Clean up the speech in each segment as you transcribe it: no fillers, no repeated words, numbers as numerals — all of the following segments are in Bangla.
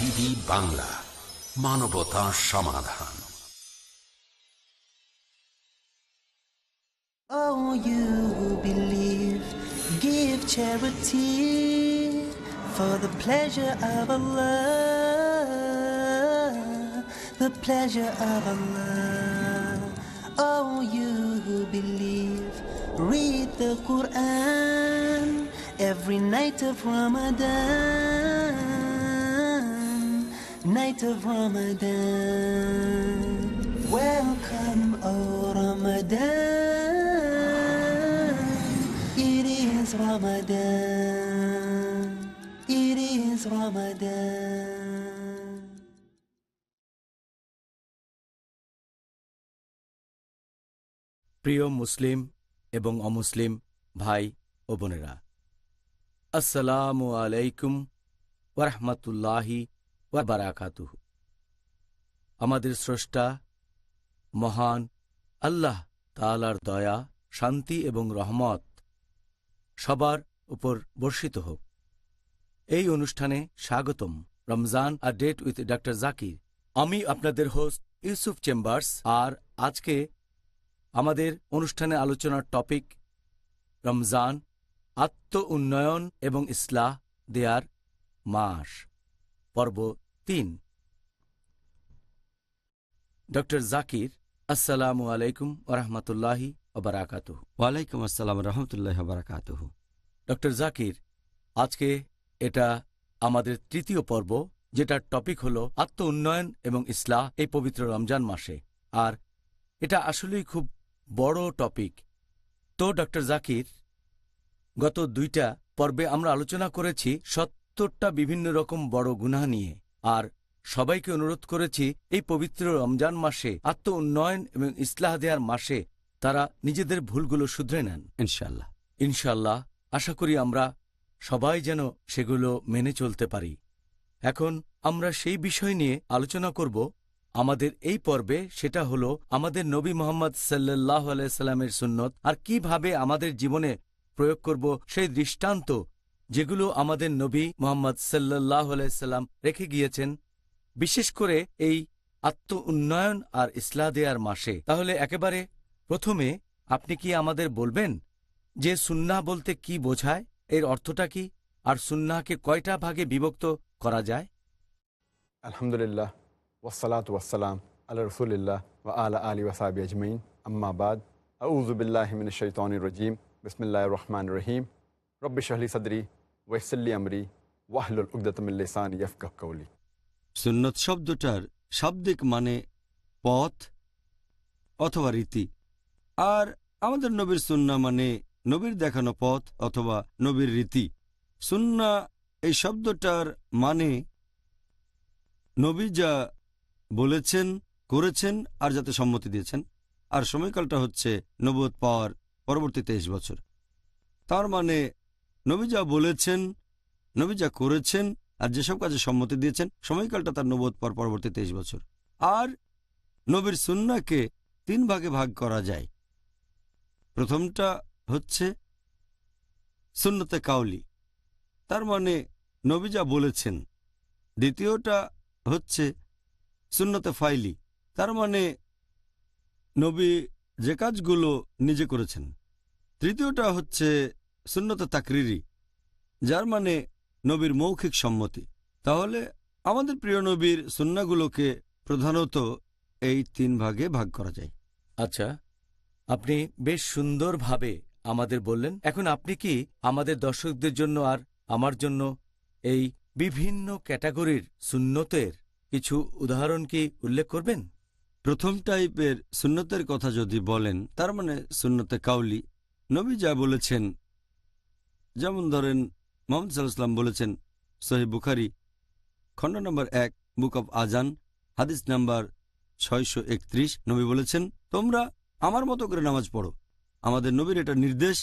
টিভি বাংলা, মানবতা সমাধান। Oh, you who believe, give charity for the pleasure of Allah, the pleasure of Allah. Oh, you who believe, read the Quran every night of Ramadan, night of Ramadan. Welcome, oh Ramadan. It is Ramadan. It is Ramadan. প্রিয় মুসলিম এবং অমুসলিম ভাই ও বোনেরা, আসসালামু আলাইকুম ওয়া রাহমাতুল্লাহি ওয়া বারাকাতুহু। আমাদের স্রষ্টা মহান আল্লাহ তাআলার দয়া, শান্তি এবং রহমত সবার উপর বর্ষিত হোক। এই অনুষ্ঠানে স্বাগতম। Ramzan a date with doctor Zakir. আমি আপনাদের হোস্ট ইউসুফ চেম্বার্স। আর আজকে আমাদের অনুষ্ঠানে আলোচনার টপিক রমজান, আত্ম উন্নয়ন এবং ইসলাহ দেয়ার মাস, পর্ব ৩। ডক্টর জাকির, আসসালামু আলাইকুম ওয়া রাহমাতুল্লাহি ওয়া বারাকাতুহু। ওয়ালাইকুম আসসালাম রহমতুল্লাহ বারাকাতুহ। ডক্টর জাকির, আজকে এটা আমাদের তৃতীয় পর্ব, যেটার টপিক হল আত্ম উন্নয়ন এবং ইসলাহ এই পবিত্র রমজান মাসে। আর এটা আসলেই খুব বড় টপিক। তো ডক্টর জাকির, গত দুইটা পর্বে আমরা আলোচনা করেছি ৭০টা বিভিন্ন রকম বড় গুনাহ নিয়ে, আর সবাইকে অনুরোধ করেছি এই পবিত্র রমজান মাসে, আত্ম উন্নয়ন এবং ইসলাহ দেয়ার মাসে তারা নিজেদের ভুলগুলো শুধরে নেন। ইনশাআল্লাহ ইনশাআল্লাহ আশা করি আমরা সবাই যেন সেগুলো মেনে চলতে পারি। এখন আমরা সেই বিষয় নিয়ে আলোচনা করব আমাদের এই পর্বে। সেটা হলো আমাদের নবী মুহাম্মদ সাল্লাল্লাহু আলাইহি সাল্লামের সুন্নত, আর কিভাবে আমাদের জীবনে প্রয়োগ করব সেই দৃষ্টান্ত যেগুলো আমাদের নবী মুহাম্মদ সাল্লাল্লাহু আলাইহি সাল্লাম রেখে গিয়েছেন, বিশেষ করে এই আত্ম উন্নয়ন আর ইসলাহ দেয়ার মাসে। তাহলে একেবারে প্রথমে আপনি কি আমাদের বলবেন যে সুন্নাহ বলতে কি বোঝায়, এর অর্থটা কি, আর সুন্নাহকে কয়টা ভাগে বিভক্ত করা যায়? আলহামদুলিল্লাহ ওয়াসসালাতু ওয়াসসালাম আলা রাসূলিল্লাহ ওয়া আলা আলিহি ওয়া সাহবিহি আজমাইন, আম্মা বাদ। আউযু বিল্লাহি মিনাশ শাইতানির রাজীম। বিসমিল্লাহির রহমানির রহিম। রব্বি ইশরাহ লি সাদরি ওয়া ইয়াসসির লি আমরি ওয়াহলুল উকদাতাম মিন লিসানি ইয়াফকাহু কাওলি। সুন্নত শব্দটার শাব্দিক মানে পথ অথবা রীতি, আর আমাদের নবীর সুন্নাহ মানে নবীর দেখানো পথ অথবা নবীর রীতি। সুন্নাহ এই শব্দটার মানে নবী যা বলেছেন, করেছেন আর যাতে সম্মতি দিয়েছেন। আর সময়কালটা হচ্ছে নবুয়ত পাওয়ার পরবর্তী 23 বছর। তার মানে নবী যা বলেছেন, নবী যা করেছেন আর যেসব কাজে সম্মতি দিয়েছেন, সময়কালটা তার নবুয়ত পাওয়ার পরবর্তী 23 বছর। আর নবীর সুন্নাহকে 3 ভাগে ভাগ করা যায়। প্রথমটা হচ্ছে সুন্নতে কাউলি, তার মানে নবী যা বলেছেন। দ্বিতীয়টা হচ্ছে সুন্নতে ফাইলি, তার মানে নবী যে কাজগুলো নিজে করেছেন। তৃতীয়টা হচ্ছে সুন্নতে তাকরিরি, যার মানে নবীর মৌখিক সম্মতি। তাহলে আমাদের প্রিয় নবীর সুন্নাহগুলোকে প্রধানত এই 3 ভাগে ভাগ করা যায়। আচ্ছা, আপনি বেশ সুন্দরভাবে আমাদের বললেন। এখন আপনি কি আমাদের দর্শকদের জন্য আর আমার জন্য এই বিভিন্ন ক্যাটাগরির সুন্নতের কিছু উদাহরণ কি উল্লেখ করবেন? প্রথম টাইপের সুন্নতের কথা যদি বলেন, তার মানে সুন্নতে কাউলি, নবী যা বলেছেন। যেমন ধরেন মুহাম্মদ সাল্লাল্লাহু আলাইহি ওয়াসাল্লাম বলেছেন, সহিহ বুখারী খণ্ড নম্বর 1 বুক অব আজান হাদিস নাম্বার 631, নবী বলেছেন, তোমরা আমার মতো করে নামাজ পড়ো। আমাদের নবীর এটা নির্দেশ,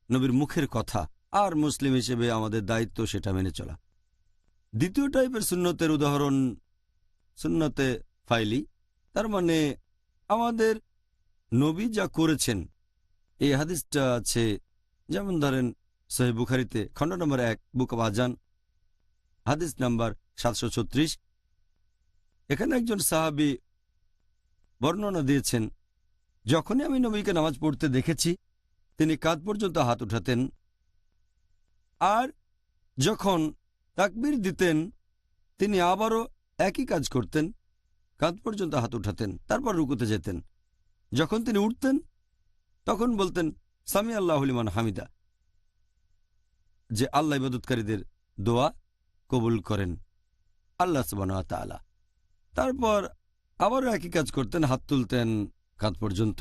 নবীর মুখের কথা, আর মুসলিম হিসেবে আমাদের দায়িত্ব সেটা মেনে চলা। দ্বিতীয় টাইপের সুন্নতের উদাহরণ সুন্নতে ফাইলি, তার মানে আমাদের নবী যা করেছেন। এই হাদিসটা আছে যেমন ধরেন সহিহ বুখারীতে খণ্ড নম্বর 1 বুক অব আজান হাদিস নাম্বার 736। এখানে একজন সাহাবী বর্ণনা দিয়েছেন, যখনই আমি নবীকে নামাজ পড়তে দেখেছি তিনি কাঁধ পর্যন্ত হাত উঠাতেন, আর যখন তাকবীর দিতেন তিনি আবারও একই কাজ করতেন, কাঁধ পর্যন্ত হাত উঠাতেন, তারপর রুকুতে যেতেন। যখন তিনি উঠতেন তখন বলতেন সামি আল্লাহু লিমান হামিদা, যে আল্লাহ ইবাদতকারীদের দোয়া কবুল করেন, আল্লাহ সুবহানাহু ওয়া তাআলা। তারপর আবারও একই কাজ করতেন, হাত তুলতেন কাঁধ পর্যন্ত।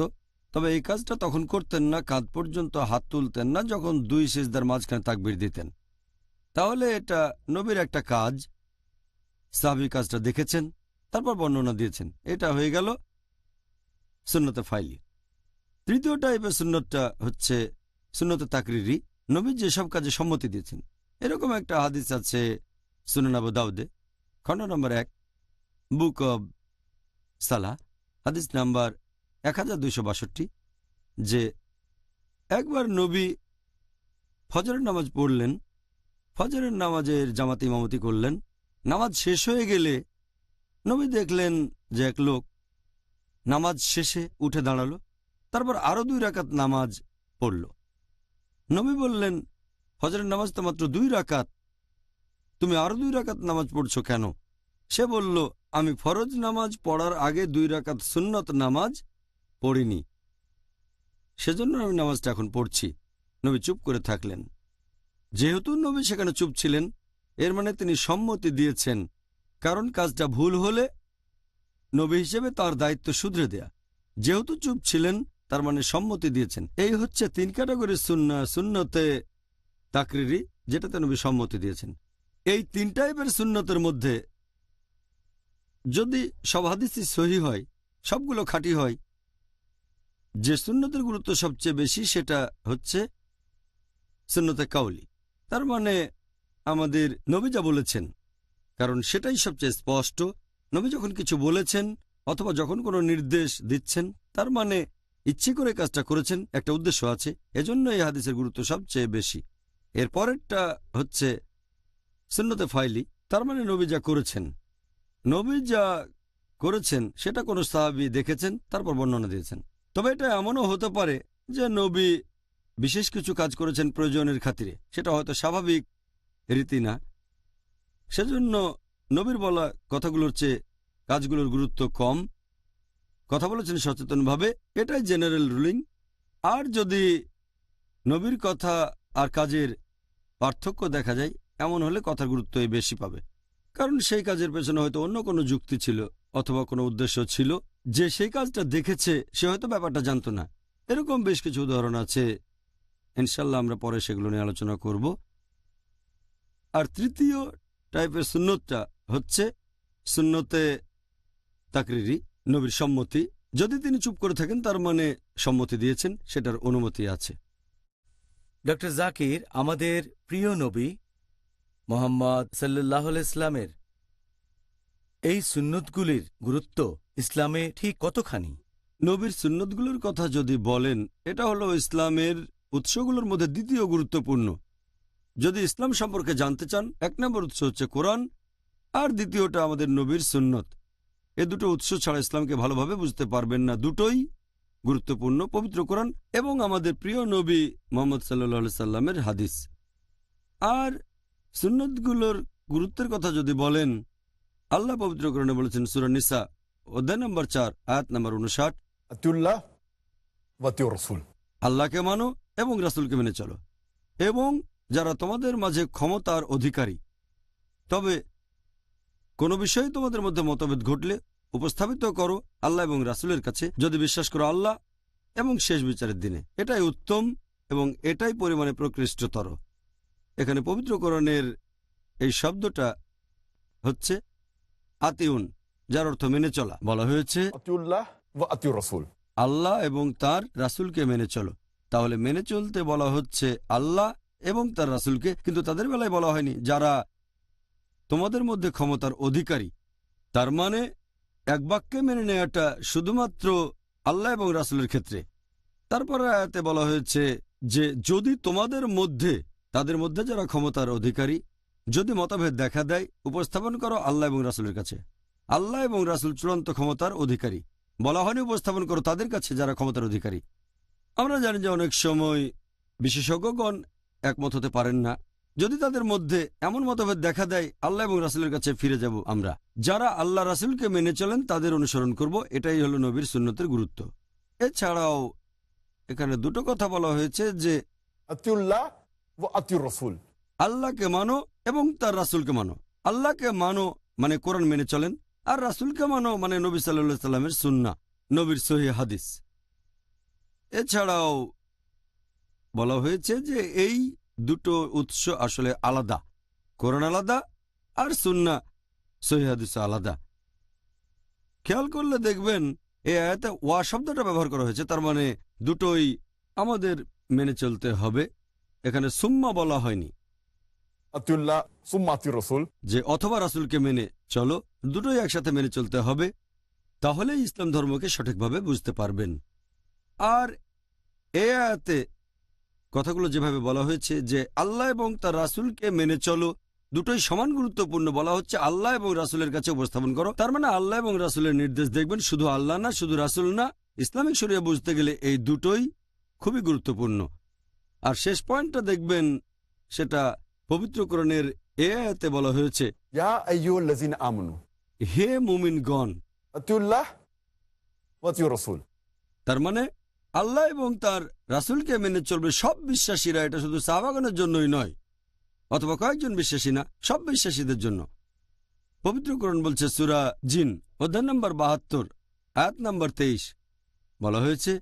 তবে এই কাজটা তখন করতেন না, কাঁধ পর্যন্ত হাত তুলতেন না, যখন দুই সিজদার মাঝখানে তাকবীর দিতেন। তাহলে এটা নবীর একটা কাজ, সাহাবী কাজটা দেখেছেন, তারপর বর্ণনা দিয়েছেন। এটা হয়ে গেল সুন্নতে ফাইলি। তৃতীয় টাইপের সুন্নতটা হচ্ছে সুন্নতে তাকরিরি। নবী যেসব কাজে সম্মতি দিয়েছেন, এরকম একটা হাদিস আছে সুনান আবু দাউদে, খণ্ড নম্বর 1, বুক অব সালাহ, হাদিস নাম্বার 1262, যে একবার নবী ফজরের নামাজ পড়লেন, ফজরের নামাজের জামাতে ইমামতি করলেন। নামাজ শেষ হয়ে গেলে নবী দেখলেন যে এক লোক নামাজ শেষে উঠে দাঁড়ালো, তারপর আরও 2 রাকাত নামাজ পড়ল। নবী বললেন, ফজরের নামাজ তো মাত্র 2 রাকাত, তুমি আরও 2 রাকাত নামাজ পড়ছো কেন? সে বলল, আমি ফরজ নামাজ পড়ার আগে 2 রাকাত সুন্নত নামাজ পড়িনি, সেজন্য আমি নামাজটা এখন পড়ছি। নবী চুপ করে থাকলেন। যেহেতু নবী সেখানে চুপ ছিলেন, এর মানে তিনি সম্মতি দিয়েছেন, কারণ কাজটা ভুল হলে নবী হিসেবে তার দায়িত্ব শুধরে দেয়া। যেহেতু চুপ ছিলেন তার মানে সম্মতি দিয়েছেন। এই হচ্ছে 3 ক্যাটাগরির সুন্নতে তাকরিরি, যেটাতে নবী সম্মতি দিয়েছেন। এই 3 টাইপের সুন্নতের মধ্যে যদি সব হাদিসই সহিহ হয়, সবগুলো খাঁটি হয়, যে সুন্নতের গুরুত্ব সবচেয়ে বেশি সেটা হচ্ছে সুন্নতে কাউলি। তার মানে আমাদের নবী যা বলেছেন, কারণ সেটাই সবচেয়ে স্পষ্ট। নবী যখন কিছু বলেছেন অথবা যখন কোনো নির্দেশ দিচ্ছেন, তার মানে ইচ্ছে করে কাজটা করেছেন, একটা উদ্দেশ্য আছে, এজন্য এই হাদিসের গুরুত্ব সবচেয়ে বেশি। এর পরেরটা হচ্ছে সুন্নতে ফাইলি, তার মানে নবী যা করেছেন, নবী যা করেছেন সেটা কোনো সাহাবী দেখেছেন, তারপর বর্ণনা দিয়েছেন। তবে এটা এমনও হতে পারে যে নবী বিশেষ কিছু কাজ করেছেন প্রয়োজনের খাতিরে, সেটা হয়তো স্বাভাবিক রীতি না, সেজন্য নবীর বলা কথাগুলোর চেয়ে কাজগুলোর গুরুত্ব কম। কথা বলেছেন সচেতনভাবে, এটাই জেনারেল রুলিং। আর যদি নবীর কথা আর কাজের পার্থক্য দেখা যায়, এমন হলে কথার গুরুত্ব বেশি পাবে, কারণ সেই কাজের পেছনে হয়তো অন্য কোনো যুক্তি ছিল অথবা কোনো উদ্দেশ্য ছিল। যে সেই কাজটা দেখেছে সে হয়তো ব্যাপারটা জানতো না। এরকম বেশ কিছু উদাহরণ আছে, ইনশাল্লাহ আমরা পরে সেগুলো নিয়ে আলোচনা করব। আর তৃতীয় টাইপের সুন্নতটা হচ্ছে সুন্নতে তাকরিরি, নবীর সম্মতি। যদি তিনি চুপ করে থাকেন তার মানে সম্মতি দিয়েছেন, সেটার অনুমতি আছে। ডক্টর জাকির, আমাদের প্রিয় নবী মোহাম্মদ সাল্লাল্লাহু আলাইহি ইসলামের এই সুন্নতগুলির গুরুত্ব ইসলামে ঠিক কতখানি? নবীর সুন্নতগুলোর কথা যদি বলেন, এটা হলো ইসলামের উৎসগুলোর মধ্যে দ্বিতীয় গুরুত্বপূর্ণ। যদি ইসলাম সম্পর্কে জানতে চান, 1 নম্বর উৎস হচ্ছে কোরআন, আর দ্বিতীয়টা আমাদের নবীর সুন্নত। এ দুটো উৎস ছাড়া ইসলামকে ভালোভাবে বুঝতে পারবেন না। দুটোই গুরুত্বপূর্ণ, পবিত্র কোরআন এবং আমাদের প্রিয় নবী মুহাম্মদ সাল্লাল্লাহু আলাইহি সাল্লামের হাদিস। আর সুন্নতগুলোর গুরুত্বের কথা যদি বলেন, আল্লাহ পবিত্র কোরআনে বলেছেন সূরা নিসা অধ্যায় নম্বর 4 আয়াত নম্বর 59, আতিউল্লাহ ওয়া আতিউর রাসূল, আল্লাহকে মানো এবং রাসূলকে মেনে চলো, এবং যারা তোমাদের মাঝে ক্ষমতার অধিকারী। তবে কোনো বিষয়ে তোমাদের মধ্যে মতভেদ ঘটলে উপস্থাপিত করো আল্লাহ এবং রাসূলের কাছে, যদি বিশ্বাস করো আল্লাহ এবং শেষ বিচারের দিনে। এটাই উত্তম এবং এটাই পরিমাণে প্রকৃষ্টতর। এখানে পবিত্র কোরআনের এই শব্দটা হচ্ছে আতিউন, যার অর্থ মেনে চলা। বলা হয়েছে আতিউল্লাহ ওয়া আতিউর রাসূল, আল্লাহ এবং তার রাসূলকে মেনে চলো। তাহলে মেনে চলতে বলা হচ্ছে আল্লাহ এবং তার রাসূলকে, কিন্তু তাদের বেলায় বলা হয়নি যারা তোমাদের মধ্যে ক্ষমতার অধিকারী। তার মানে এক বাক্যে মেনে নেওয়াটা শুধুমাত্র আল্লাহ এবং রাসূলের ক্ষেত্রে। তারপরে আয়াতে বলা হয়েছে যে যদি তোমাদের মধ্যে, তাদের মধ্যে যারা ক্ষমতার অধিকারী, যদি মতভেদ দেখা দেয় উপস্থাপন করো আল্লাহ এবং রাসূলের কাছে। আল্লাহ এবং রাসূল চূড়ান্ত ক্ষমতার অধিকারী। বলা হয়নি উপস্থাপন করো তাদের কাছে যারা ক্ষমতার অধিকারী। আমরা জানি যে অনেক সময় বিশেষজ্ঞগণ একমত হতে পারেন না। যদি তাদের মধ্যে এমন মতভেদ দেখা দেয় আল্লাহ এবং রাসূলের কাছে ফিরে যাব আমরা। যারা আল্লাহ রাসূলকে মেনে চলেন তাদের অনুসরণ করব, এটাই হলো নবীর সুন্নতের গুরুত্ব। এছাড়াও এখানে দুটো কথা বলা হয়েছে যে আতিউল্লাহ ও আতিউর রসুল, আল্লাহকে মানো এবং তার রাসূলকে মানো। আল্লাহকে মানো মানে কোরআন মেনে চলেন, আর রাসূলকে মানো মানে নবী সাল্লাল্লাহু আলাইহি সাল্লামের সুন্নাহ, নবীর সহিহ হাদিস। এছাড়াও বলা হয়েছে যে এই দুটো উৎস আসলে আলাদা, কোরআন আলাদা আর সুন্নাহ সহিহ হাদিস আলাদা। খেয়াল করলে দেখবেন এই আয়াতে ওয়া শব্দটা ব্যবহার করা হয়েছে, তার মানে দুটোই আমাদের মেনে চলতে হবে। এখানে সুম্মা বলা হয়নি আতিউল্লাহ সুম্মা আতিউর রসুল, যে অথবা রাসূলকে মেনে চলো, দুটোই একসাথে মেনে চলতে হবে, তাহলে ইসলাম ধর্মকে সঠিকভাবে বুঝতে পারবেন। আর এই আয়াতে কথাগুলো যেভাবে বলা হয়েছে যে আল্লাহ এবং তার রাসূলকে মেনে চলো, দুটোই সমান গুরুত্বপূর্ণ। বলা হচ্ছে আল্লাহ এবং রাসূলের কাছে উপস্থাপন করো, তার মানে আল্লাহ এবং রাসূলের নির্দেশ দেখবেন, শুধু আল্লাহ না, শুধু রাসূল না। ইসলামিক শরিয়া বুঝতে গেলে এই দুটোই খুবই গুরুত্বপূর্ণ। আর শেষ পয়েন্টটা দেখবেন, সেটা পবিত্র কোরআনের এই আয়াতে বলা হয়েছে, ইয়া আইয়ুহাল্লাযীনা আমানু, হে মুমিনগণ। আতিউল্লাহ ওয়া আতিউর রসুল, তার মানে আল্লাহ এবং তার রাসূলকে মেনে চলবে সব বিশ্বাসীরা। এটা শুধু সাহাবাগণের জন্যই নয়, অথবা কয়েকজন বিশ্বাসী না, সব বিশ্বাসীদের জন্য। পবিত্র কোরআন বলছে সূরা জিন অধ্যায় নম্বর ৭২ আয়াত নম্বর ২৩, বলা হয়েছে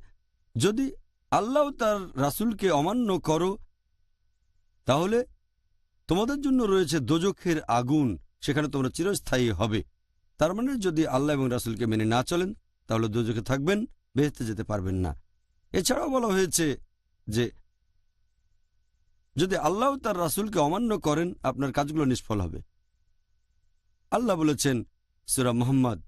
যদি আল্লাহ ও তার রাসূলকে অমান্য করো তাহলে তোমাদের জন্য রয়েছে দোজখের আগুন, সেখানে তোমরা চিরস্থায়ী হবে। তার মানে যদি আল্লাহ এবং রাসূলকে মেনে না চলেন তাহলে দোজখে থাকবেন, বেহেশতে যেতে পারবেন না। এছাড়াও বলা হয়েছে যে যদি আল্লাহ ও তার রাসূলকে অমান্য করেন আপনার কাজগুলো নিষ্ফল হবে। আল্লাহ বলেছেন সূরা মুহাম্মদ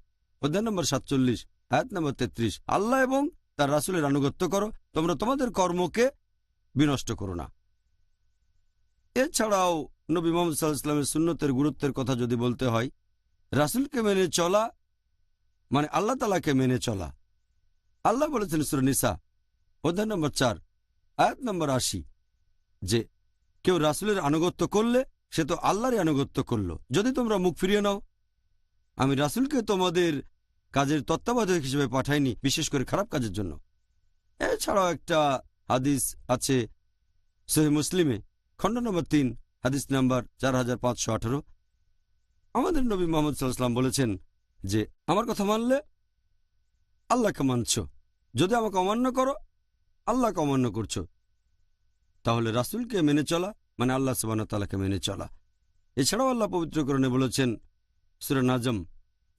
অধ্যায় নম্বর ৪৭ আয়াত নম্বর ৩৩, আল্লাহ এবং তার রাসূলের আনুগত্য করো, তোমরা তোমাদের কর্মকে বিনষ্ট করো না। এছাড়াও নবী মুহাম্মদ সাল্লাল্লাহু আলাইহি ওয়াসাল্লামের সুন্নতের গুরুত্বের কথা যদি বলতে হয়, রাসূলকে মেনে চলা মানে আল্লাহ তাআলাকে মেনে চলা। আল্লাহ বলেছেন সূরা নিসা অধ্যায় নম্বর ৪ আয়াত নম্বর ৮০ যে কেউ রাসূলের আনুগত্য করলে সে তো আল্লাহরই আনুগত্য করলো। যদি তোমরা মুখ ফিরিয়ে নাও, আমি রাসূলকে তোমাদের কাজের তত্ত্বাবধায়ক হিসেবে পাঠাইনি, বিশেষ করে খারাপ কাজের জন্য। এছাড়াও একটা হাদিস আছে সহিহ মুসলিমে খণ্ড নম্বর ৩ হাদিস নাম্বার ৪৫১৮। আমাদের নবী মুহাম্মদ সাল্লাল্লাহু আলাইহি ওয়াসাল্লাম বলেছেন যে আমার কথা মানলে আল্লাহকে মানছ, যদি আমাকে অমান্য করো আল্লাহকে অমান্য করছো। তাহলে রাসূলকে মেনে চলা মানে আল্লাহ সুবহানাহু ওয়া তাআলাকে মেনে চলা। এছাড়াও আল্লাহ পবিত্র কোরআনে বলেছেন সূরা নাজম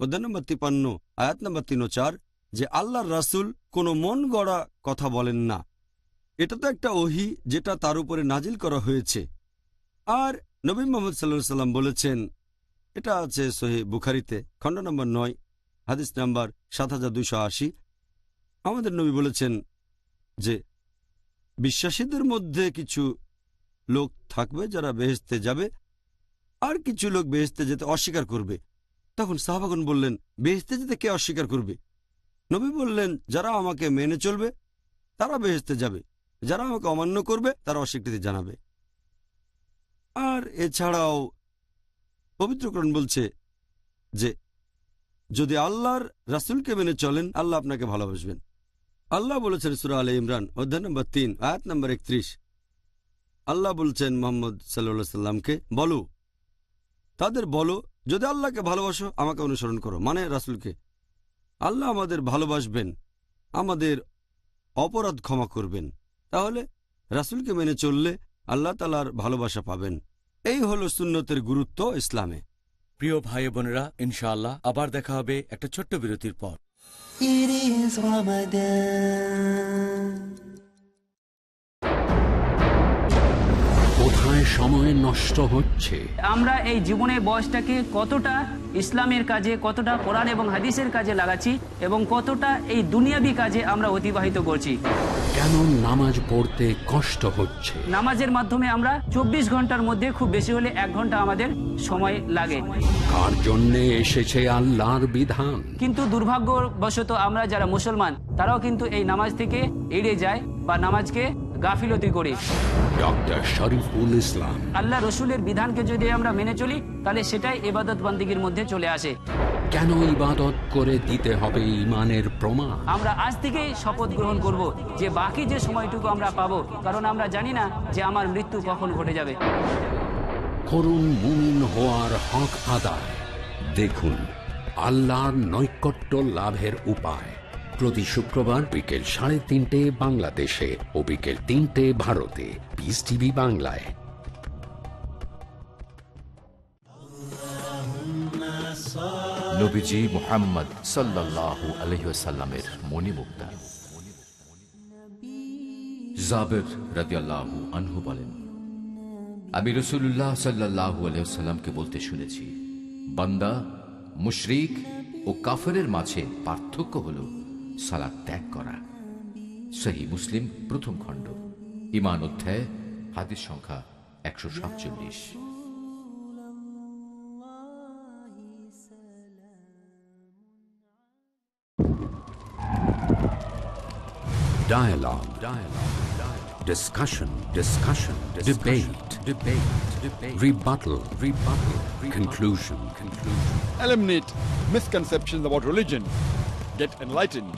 অধ্যায় নম্বর ৫৩ আয়াত নম্বর ৩ ও ৪ যে আল্লাহর রাসূল কোনো মন গড়া কথা বলেন না। এটা তো একটা ওহী যেটা তার উপরে নাজিল করা হয়েছে। আর নবী মুহাম্মদ সাল্লাল্লাহু আলাইহি ওয়াসাল্লাম বলেছেন, এটা আছে সহিহ বুখারীতে খণ্ড নম্বর ৯ হাদিস নাম্বার ৭২৮০, আমাদের নবী বলেছেন যে বিশ্বাসীদের মধ্যে কিছু লোক থাকবে যারা বেহেশতে যাবে, আর কিছু লোক বেহেশতে যেতে অস্বীকার করবে। তখন সাহাবাগণ বললেন, বেহেশতে যেতে কে অস্বীকার করবে? নবী বললেন, যারা আমাকে মেনে চলবে তারা বেহেশতে যাবে, যারা আমাকে অমান্য করবে তারা অস্বীকৃতি জানাবে। আর এছাড়াও পবিত্র কোরআন বলছে যে যদি আল্লাহর রাসূলকে মেনে চলেন আল্লাহ আপনাকে ভালোবাসবেন। আল্লাহ বলেছেন সূরা আলে ইমরান অধ্যায় নম্বর ৩ আয়াত নম্বর ৩১, আল্লাহ বলছেন মুহাম্মদ সাল্লাল্লাহু আলাইহি সাল্লামকে বলো, তাদের বলো যদি আল্লাহকে ভালোবাসো আমাকে অনুসরণ করো, মানে রাসূলকে। আল্লাহ আমাদের ভালোবাসবেন, আমাদের অপরাধ ক্ষমা করবেন। তাহলে রাসূলকে মেনে চললে আল্লাহ তাআলার ভালোবাসা পাবেন। এই হলো সুন্নতের গুরুত্ব ইসলামে। প্রিয় ভাই বোনেরা, ইনশাআল্লাহ আবার দেখা হবে একটা ছোট্ট বিরতির পর। It is Ramadan. কোথায় সময় নষ্ট হচ্ছে। আমরা এই জীবনের বয়সটাকে কতটা ইসলামের কাজে, কতটা কোরআন এবং হাদিসের কাজে লাগাচ্ছি এবং কতটা এই দুনিয়াবি কাজে আমরা অতিবাহিত করছি। কেন নামাজ পড়তে কষ্ট হচ্ছে? নামাজের মাধ্যমে আমরা 24 ঘন্টার মধ্যে খুব বেশি হলে 1 ঘন্টা আমাদের সময় লাগে। কার জন্যে এসেছে আল্লাহর বিধান? কিন্তু দুর্ভাগ্যবশত আমরা যারা মুসলমান তারাও কিন্তু এই নামাজ থেকে এড়িয়ে যায় বা নামাজকে গাফিলতি করি। ডক্টর শরীফুল ইসলাম। আল্লাহ রসুলের বিধানকে যদি আমরা মেনে চলি তাহলে সেটাই ইবাদত বান্দিগির মধ্যে চলে আসে। কেন ইবাদত করে দিতে হবে ঈমানের প্রমাণ? আমরা আজ থেকেই শপথ গ্রহণ করব যে বাকি যে সময়টুকু আমরা পাবো, কারণ আমরা জানি না যে আমার মৃত্যু কখন ঘটে যাবে। করুন মুমিন হওয়ার হক আদায়। দেখুন আল্লাহর নৈকট্য লাভের উপায় প্রতি শুক্রবার বিকেল 3:30 বাংলাদেশে ও বিকেল 3টে ভারতে, পিস টিভি বাংলায়। নবীজি মুহাম্মদ সাল্লাল্লাহু আলাইহি ওয়াসাল্লামের মণিমুক্তা। জাবের রাদিয়াল্লাহু আনহু বলেন, আমি রাসূলুল্লাহ সাল্লাল্লাহু আলাইহি ওয়াসাল্লামকে বলতে শুনেছি, বান্দা মুশরিক ও কাফেরের মাঝে পার্থক্য হলো সালাত ত্যাগ করা। সহিহ মুসলিম প্রথম খণ্ড, ঈমান অধ্যায়, হাদিস সংখ্যা 147। Dialogue. Discussion. Debate. Rebuttal. Conclusion. Eliminate misconceptions about religion. Get enlightened.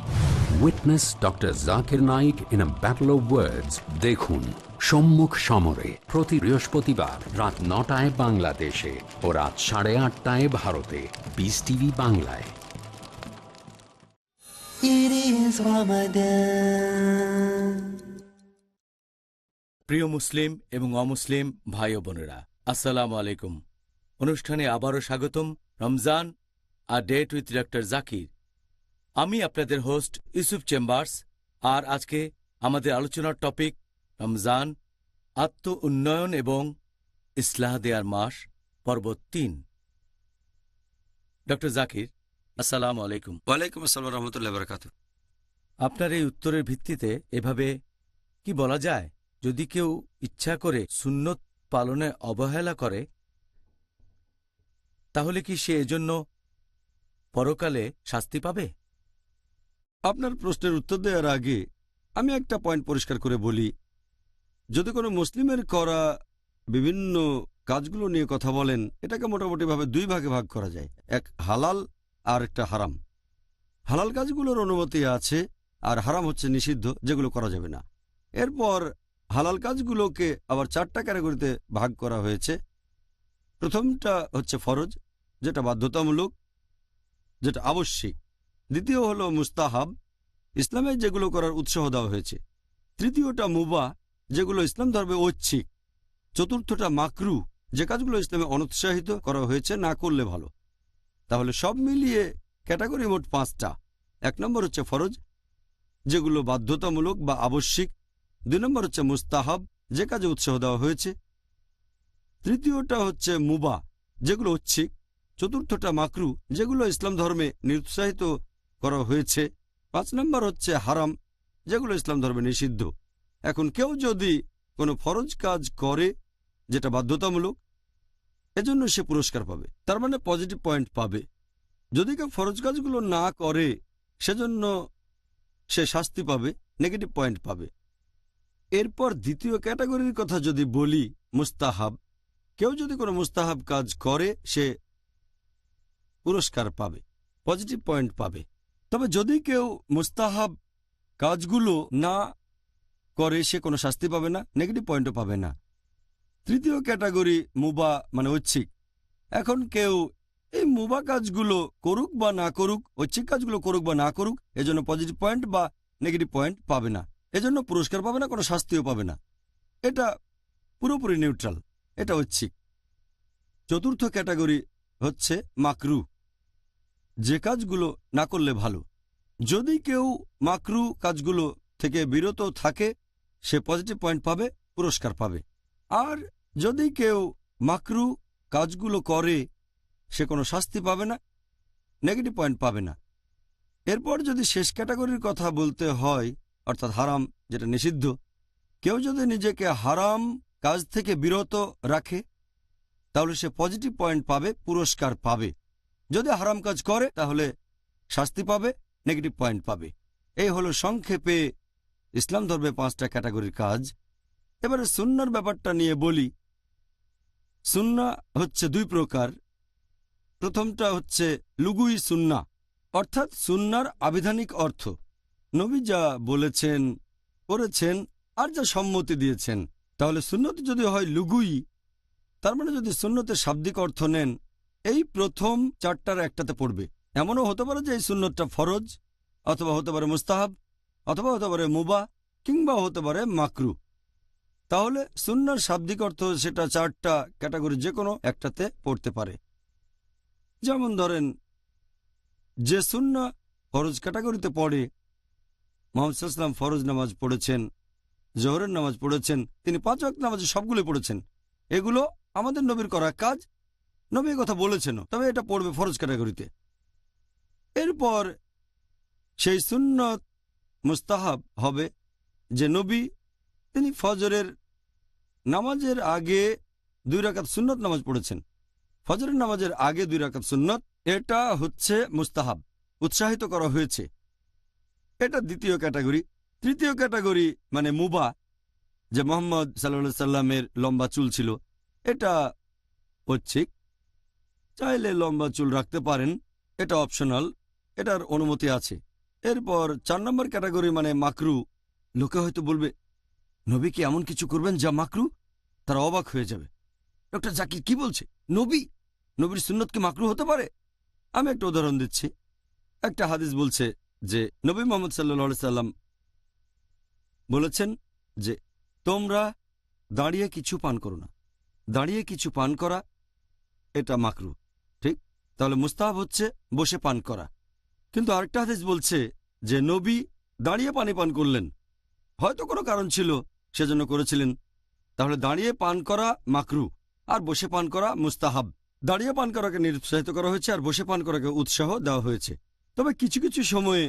Witness Dr. Zakir Naik in a battle of words. দেখুন সম্মুখ সমরে প্রতি বৃহস্পতিবার রাত 9টায় বাংলাদেশে ও রাত 8:30 ভারতে, পিস টিভি বাংলায়। It is Ramadan. প্রিয় মুসলিম এবং অমুসলিম ভাই ও বোনেরা, আসসালামু আলাইকুম। অনুষ্ঠানে আবারও স্বাগতম। রমজান আর ডেট উইথ ডক্টর জাকির। আমি আপনাদের হোস্ট ইউসুফ চেম্বার্স। আর আজকে আমাদের আলোচনার টপিক রমজান, আত্ম উন্নয়ন এবং ইসলাহ দেয়ার মাস, পর্ব 3। ডক্টর জাকির, আসসালামু আলাইকুম। ওয়ালাইকুম আসসালাম রহমতুল্লাহ বারাকাতুহু। আপনার এই উত্তরের ভিত্তিতে এভাবে কি বলা যায়, যদি কেউ ইচ্ছা করে সুন্নত পালনে অবহেলা করে তাহলে কি সে এজন্য পরকালে শাস্তি পাবে? আপনার প্রশ্নের উত্তর দেওয়ার আগে আমি একটা পয়েন্ট পরিষ্কার করে বলি। যদি কোনো মুসলিমের করা বিভিন্ন কাজগুলো নিয়ে কথা বলেন, এটাকে মোটামুটিভাবে 2 ভাগে ভাগ করা যায়, এক হালাল আর একটা হারাম। হালাল কাজগুলোর অনুমতি আছে আর হারাম হচ্ছে নিষিদ্ধ, যেগুলো করা যাবে না। এরপর হালাল কাজগুলোকে আবার 4টা ক্যাটাগরিতে ভাগ করা হয়েছে। প্রথমটা হচ্ছে ফরজ, যেটা বাধ্যতামূলক, যেটা আবশ্যিক। দ্বিতীয় হলো মুস্তাহাব, ইসলামে যেগুলো করার উৎসাহ দেওয়া হয়েছে। তৃতীয়টা মুবাহ, যেগুলো ইসলাম ধর্মে ঐচ্ছিক। চতুর্থটা মাকরু, যে কাজগুলো ইসলামে অনুৎসাহিত করা হয়েছে, না করলে ভালো। তাহলে সব মিলিয়ে ক্যাটাগরি মোট 5টা। 1 নম্বর হচ্ছে ফরজ, যেগুলো বাধ্যতামূলক বা আবশ্যিক। 2 নম্বর হচ্ছে মুস্তাহাব, যে কাজে উৎসাহ দেওয়া হয়েছে। তৃতীয়টা হচ্ছে মুবাহ, যেগুলো ঐচ্ছিক। চতুর্থটা মাকরু, যেগুলো ইসলাম ধর্মে নিরুৎসাহিত করা হয়েছে। 5 নম্বর হচ্ছে হারাম, যেগুলো ইসলাম ধর্মে নিষিদ্ধ। এখন কেউ যদি কোনো ফরজ কাজ করে যেটা বাধ্যতামূলক, এজন্য সে পুরস্কার পাবে, তার মানে পজিটিভ পয়েন্ট পাবে। যদি কেউ ফরজ কাজগুলো না করে, সেজন্য সে শাস্তি পাবে, নেগেটিভ পয়েন্ট পাবে। এরপর দ্বিতীয় ক্যাটাগরির কথা যদি বলি, মুস্তাহাব। কেউ যদি কোনো মুস্তাহাব কাজ করে, সে পুরস্কার পাবে, পজিটিভ পয়েন্ট পাবে। তবে যদি কেউ মুস্তাহাব কাজগুলো না করে, সে কোনো শাস্তি পাবে না, নেগেটিভ পয়েন্টও পাবে না। তৃতীয় ক্যাটাগরি মুবাহ, মানে ঐচ্ছিক। এখন কেউ এই মুবাহ কাজগুলো করুক বা না করুক, ঐচ্ছিক কাজগুলো করুক বা না করুক, এজন্য পজিটিভ পয়েন্ট বা নেগেটিভ পয়েন্ট পাবে না, এজন্য পুরস্কার পাবে না, কোনো শাস্তিও পাবে না। এটা পুরোপুরি নিউট্রাল, এটা ঐচ্ছিক। চতুর্থ ক্যাটাগরি হচ্ছে মাকরু, যে কাজগুলো না করলে ভালো। যদি কেউ মাকরু কাজগুলো থেকে বিরত থাকে, সে পজিটিভ পয়েন্ট পাবে, পুরস্কার পাবে। আর যদি কেউ মাকরু কাজগুলো করে সে কোনো শাস্তি পাবে না, নেগেটিভ পয়েন্ট পাবে না। এরপর যদি শেষ ক্যাটাগরির কথা বলতে হয়, অর্থাৎ হারাম, যেটা নিষিদ্ধ, কেউ যদি নিজেকে হারাম কাজ থেকে বিরত রাখে তাহলে সে পজিটিভ পয়েন্ট পাবে, পুরস্কার পাবে। যদি হারাম কাজ করে তাহলে শাস্তি পাবে, নেগেটিভ পয়েন্ট পাবে। এই হলো সংক্ষেপে ইসলাম ধর্মে 5টা ক্যাটাগরির কাজ। এবারে সুন্নার ব্যাপারটা নিয়ে বলি। সুন্না হচ্ছে 2 প্রকার। প্রথমটা হচ্ছে লুগুই সুন্না, অর্থাৎ সুন্নার আবিধানিক অর্থ, নবী যা বলেছেন করেছেন আর যা সম্মতি দিয়েছেন। তাহলে সুন্নত যদি হয় লুগুই, তার মানে যদি সুন্নতের শাব্দিক অর্থ নেন, এই প্রথম 4টার একটাতে পড়বে। এমনও হতে পারে যে এই সুন্নতটা ফরজ, অথবা হতে পারে মুস্তাহাব, অথবা হতে পারে মুবাহ, কিংবা হতে পারে মাকরু। তাহলে সুন্নার শাব্দিক অর্থ সেটা 4টা ক্যাটাগরি যে কোনো একটাতে পড়তে পারে। যেমন ধরেন, যে সুন্না ফরজ ক্যাটাগরিতে পড়ে, মুহাম্মদ সাল্লাল্লাহু আলাইহি ওয়াসাল্লাম ফরজ নামাজ পড়েছেন, জোহরের নামাজ পড়েছেন, তিনি 5 ওয়াক্ত নামাজ সবগুলো পড়েছেন। এগুলো আমাদের নবীর করা কাজ, নবী কথা বলেছেন, তবে এটা পড়বে ফরজ ক্যাটাগরিতে। এরপর সেই সুন্নত মুস্তাহাব হবে যে নবী তিনি ফজরের নামাজের আগে 2 রাকাত সুন্নত নামাজ পড়েছেন। ফজরের নামাজের আগে 2 রাকাত সুন্নত, এটা হচ্ছে মুস্তাহাব, উৎসাহিত করা হয়েছে। এটা দ্বিতীয় ক্যাটাগরি। তৃতীয় ক্যাটাগরি মানে মুবাহ, যে মুহাম্মদ সাল্লাল্লাহু আলাইহি সাল্লামের লম্বা চুল ছিল, এটা ঐচ্ছিক, চাইলে লম্বা চুল রাখতে পারেন, এটা অপশনাল, এটার অনুমতি আছে। এরপর 4 নম্বর ক্যাটাগরি মানে মাকরু। লোকে হয়তো বলবে, নবী কি এমন কিছু করবেন যা মাকরু? তারা অবাক হয়ে যাবে, ডক্টর জাকির কি বলছে? নবীর সুন্নত কি মাকরু হতে পারে? আমি একটা উদাহরণ দিচ্ছি। একটা হাদিস বলছে যে নবী মুহাম্মদ সাল্লাল্লাহু আলাইহি সাল্লাম বলেছেন যে তোমরা দাঁড়িয়ে কিছু পান করো না। দাঁড়িয়ে কিছু পান করা এটা মাকরু, ঠিক? তাহলে মুস্তাহাব হচ্ছে বসে পান করা। কিন্তু আরেকটা হাদিস বলছে যে নবী দাঁড়িয়ে পানি পান করলেন, হয়তো কোনো কারণ ছিল সেজন্য করেছিলেন। তাহলে দাঁড়িয়ে পান করা মাকরু আর বসে পান করা মুস্তাহাব। দাঁড়িয়ে পান করাকে নিরুৎসাহিত করা হয়েছে আর বসে পান করাকে উৎসাহ দেওয়া হয়েছে। তবে কিছু কিছু সময়ে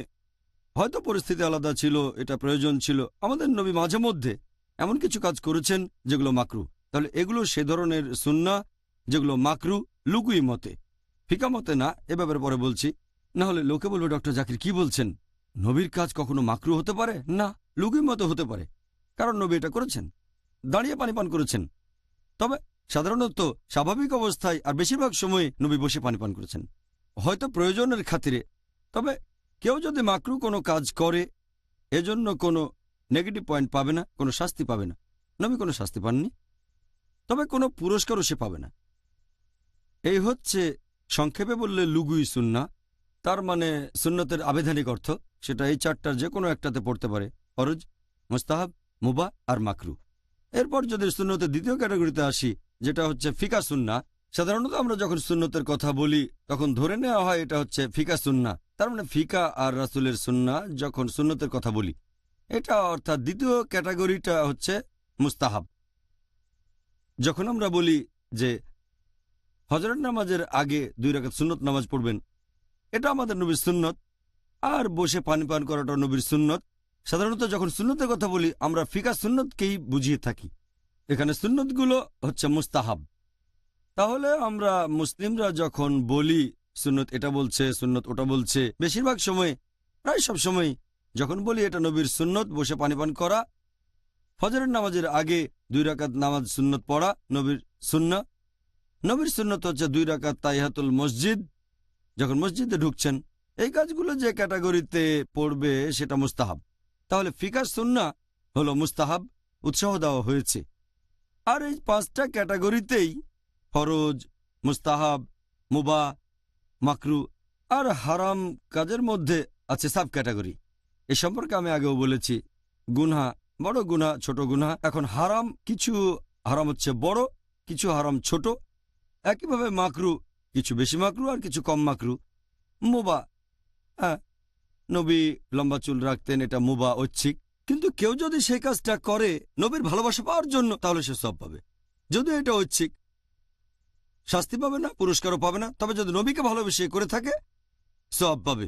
হয়তো পরিস্থিতি আলাদা ছিল, এটা প্রয়োজন ছিল, আমাদের নবী মাঝে মধ্যে এমন কিছু কাজ করেছেন যেগুলো মাকরু। তাহলে এগুলো সে ধরনের সুন্নাহ যেগুলো মাকরু লুগুই মতে, ফিকা মতে না। এ ব্যাপারে পরে বলছি, না হলে লোকে বলবে ডক্টর জাকির কি বলছেন, নবীর কাজ কখনো মাকরু হতে পারে না, লুগুই মতে হতে পারে, কারণ নবী এটা করেছেন, দাঁড়িয়ে পানি পান করেছেন। তবে সাধারণত স্বাভাবিক অবস্থায় আর বেশিরভাগ সময়ে নবী বসে পানি পান করেছেন, হয়তো প্রয়োজনের খাতিরে। তবে কেউ যদি মাকরু কোনো কাজ করে এজন্য কোনো নেগেটিভ পয়েন্ট পাবে না, কোনো শাস্তি পাবে না। নবী কোনো শাস্তি পাননি, তবে কোনো পুরস্কারও সে পাবে না। এই হচ্ছে সংক্ষেপে বললে লুগুই সুন্নাহ। তার মানে সুন্নতের আবিধানিক অর্থ সেটা এই 4টার যে কোনো একটাতে পড়তে পারে, ফরজ, মুস্তাহাব, মুবাহ আর মাকরু। এরপর যদি সুন্নতের দ্বিতীয় ক্যাটাগরিতে আসি, যেটা হচ্ছে ফিকা সুন্নাহ। সাধারণত আমরা যখন সুন্নতের কথা বলি তখন ধরে নেওয়া হয় এটা হচ্ছে ফিকা সুন্নাহ, তার মানে ফিকা আর রাসূলের সুন্নাহ যখন সুন্নতের কথা বলি, এটা অর্থাৎ দ্বিতীয় ক্যাটাগরিটা হচ্ছে মুস্তাহাব। যখন আমরা বলি যে হজরত নামাজের আগে 2 রাকাত সুন্নত নামাজ পড়বেন, এটা আমাদের নবীর সুন্নত, আর বসে পানি পান করাটা নবীর সুন্নত। সাধারণত যখন সুন্নতের কথা বলি আমরা ফিকা সুন্নতকেই বুঝিয়ে থাকি, এখানে সুন্নতগুলো হচ্ছে মুস্তাহাব। তাহলে আমরা মুসলিমরা যখন বলি সুন্নত এটা বলছে, সুন্নত ওটা বলছে, বেশিরভাগ সময়, প্রায় সব সময় যখন বলি এটা নবীর সুন্নত বসে পানি পান করা, ফজরের নামাজের আগে 2 রাকাত নামাজ সুন্নত পড়া নবীর সুন্নাহ। নবীর সুন্নত হচ্ছে 2 রাকাত তাহিয়াতুল মসজিদ যখন মসজিদে ঢুকছেন। এই কাজগুলো যে ক্যাটাগরিতে পড়বে সেটা মুস্তাহাব। তাহলে ফিকার সুন্নাহ হলো মুস্তাহাব, উৎসাহ দেওয়া হয়েছে। আর এই 5টা ক্যাটাগরিতেই ফরজ, মুস্তাহাব, মুবাহ, মাকরু আর হারাম কাজের মধ্যে আছে সাব ক্যাটাগরি। এ সম্পর্কে আমি আগেও বলেছি, গুনাহ, বড় গুনাহ, ছোট গুনাহ। এখন হারাম, কিছু হারাম হচ্ছে বড়, কিছু হারাম ছোট। একইভাবে মাকরু, কিছু বেশি মাকরু আর কিছু কম মাকরু। মুবাহ, হ্যাঁ, নবী লম্বা চুল রাখতেন, এটা মুবাহ, ঐচ্ছিক। কিন্তু কেউ যদি সেই কাজটা করে নবীর ভালোবাসা পাওয়ার জন্য, তাহলে সে সওয়াব পাবে। যদিও এটা ঐচ্ছিক, শাস্তি পাবে না, পুরস্কারও পাবে না, তবে যদি নবীকে ভালোবেসে করে থাকে সওয়াব পাবে।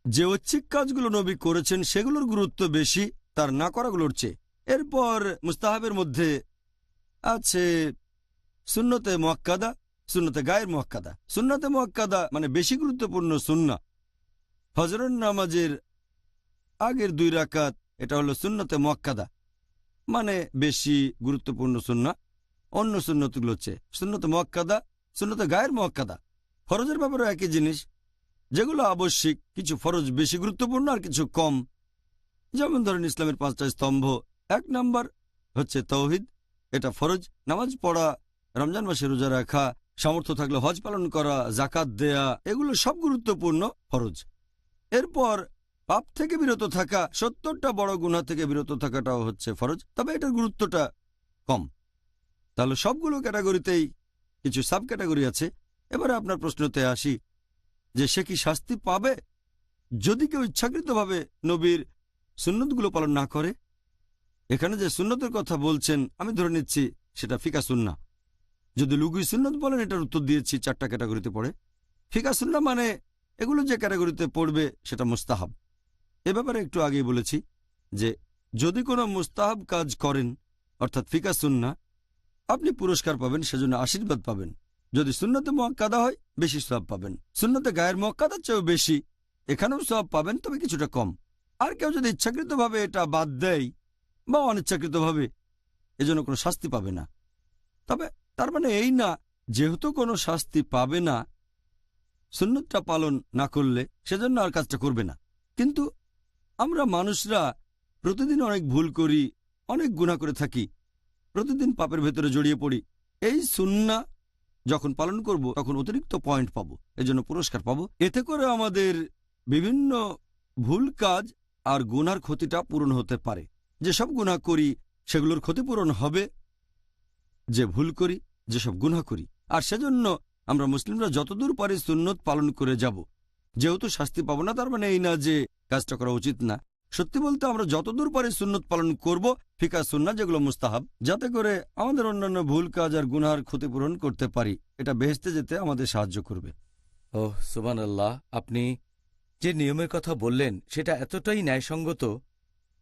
যে ঐচ্ছিক কাজগুলো নবী করেছেন সেগুলোর গুরুত্ব বেশি তার না করাগুলোর চেয়ে। এরপর মুস্তাহাবের মধ্যে আছে সুন্নতে মুআক্কাদা, সুন্নতে গায়ের মুআক্কাদা। সুন্নতে মুআক্কাদা মানে বেশি গুরুত্বপূর্ণ সুন্নাহ। ফজরের নামাজের আগের 2 রাকাত, এটা হলো সুন্নতে মুআক্কাদা, মানে বেশি গুরুত্বপূর্ণ সুন্নাহ অন্য সুন্নতগুলোর চেয়ে। সুন্নতে মুআক্কাদা, সুন্নতে গায়ের মুআক্কাদা। ফরজের ব্যাপারেও একই জিনিস, যেগুলো আবশ্যিক, কিছু ফরজ বেশি গুরুত্বপূর্ণ আর কিছু কম। যেমন ধরেন ইসলামের 5টা স্তম্ভ, 1 নাম্বার হচ্ছে তাওহীদ, এটা ফরজ। নামাজ পড়া, রমজান মাসে রোজা রাখা, সামর্থ্য থাকলে হজ পালন করা, জাকাত দেয়া, এগুলো সব গুরুত্বপূর্ণ ফরজ। এরপর পাপ থেকে বিরত থাকা, 70টা বড় গুনাহ থেকে বিরত থাকাটাও হচ্ছে ফরজ, তবে এটার গুরুত্বটা কম। তাহলে সবগুলো ক্যাটাগরিতেই কিছু সাব ক্যাটাগরি আছে। এবারে আপনার প্রশ্নতে আসি যে সে কি শাস্তি পাবে যদি কেউ ইচ্ছাকৃতভাবে নবীর সুন্নতগুলো পালন না করে? এখানে যে সুন্নতের কথা বলছেন আমি ধরে নিচ্ছি সেটা ফিকা সুন্নাহ। যদি লুগুই সুন্নত বলেন, এটার উত্তর দিয়েছি 4টা ক্যাটাগরিতে পড়ে। ফিকা সুন্নাহ মানে এগুলো যে ক্যাটাগরিতে পড়বে সেটা মুস্তাহাব। এ ব্যাপারে একটু আগেই বলেছি যে যদি কোনো মুস্তাহাব কাজ করেন অর্থাৎ ফিকা সুন্নাহ, আপনি পুরস্কার পাবেন, সেজন্য আশীর্বাদ পাবেন। যদি সুন্নতে মুআক্কাদা হয় বেশি সওয়াব পাবেন। সুন্নতে গায়ের মুআক্কাদার চেয়েও বেশি, এখানেও সওয়াব পাবেন, তবে কিছুটা কম। আর কেউ যদি ইচ্ছাকৃতভাবে এটা বাদ দেয় বা অনিচ্ছাকৃতভাবে, এজন্য কোনো শাস্তি পাবে না। তবে তার মানে এই না যেহেতু কোনো শাস্তি পাবে না সুন্নতটা পালন না করলে সেজন্য আর কাজটা করবে না। কিন্তু আমরা মানুষরা প্রতিদিন অনেক ভুল করি, অনেক গুনাহ করে থাকি, প্রতিদিন পাপের ভেতরে জড়িয়ে পড়ি। এই সুন্নাহ যখন পালন করব তখন অতিরিক্ত পয়েন্ট পাবো, এজন্য পুরস্কার পাবো। এতে করে আমাদের বিভিন্ন ভুল কাজ আর গুনার ক্ষতিটা পূরণ হতে পারে। যেসব গুনাহ করি সেগুলোর ক্ষতিপূরণ হবে, যে ভুল করি, যেসব গুনাহ করি। আর সেজন্য আমরা মুসলিমরা যতদূর পারি সুন্নত পালন করে যাব। যেহেতু শাস্তি পাবো না তার মানে এই না যে কাজটা করা উচিত না। সত্যি বলতে আমরা যতদূর পারি সুন্নত পালন করব, ফিকা সুন্নাহ যেগুলো মুস্তাহাব, যাতে করে আমাদের অন্যান্য ভুল কাজ আর গুনার ক্ষতিপূরণ করতে পারি। এটা বেহেশতে যেতে আমাদের সাহায্য করবে। ওহ সুবহানাল্লাহ, আপনি যে নিয়মের কথা বললেন সেটা এতটাই ন্যায়সঙ্গত।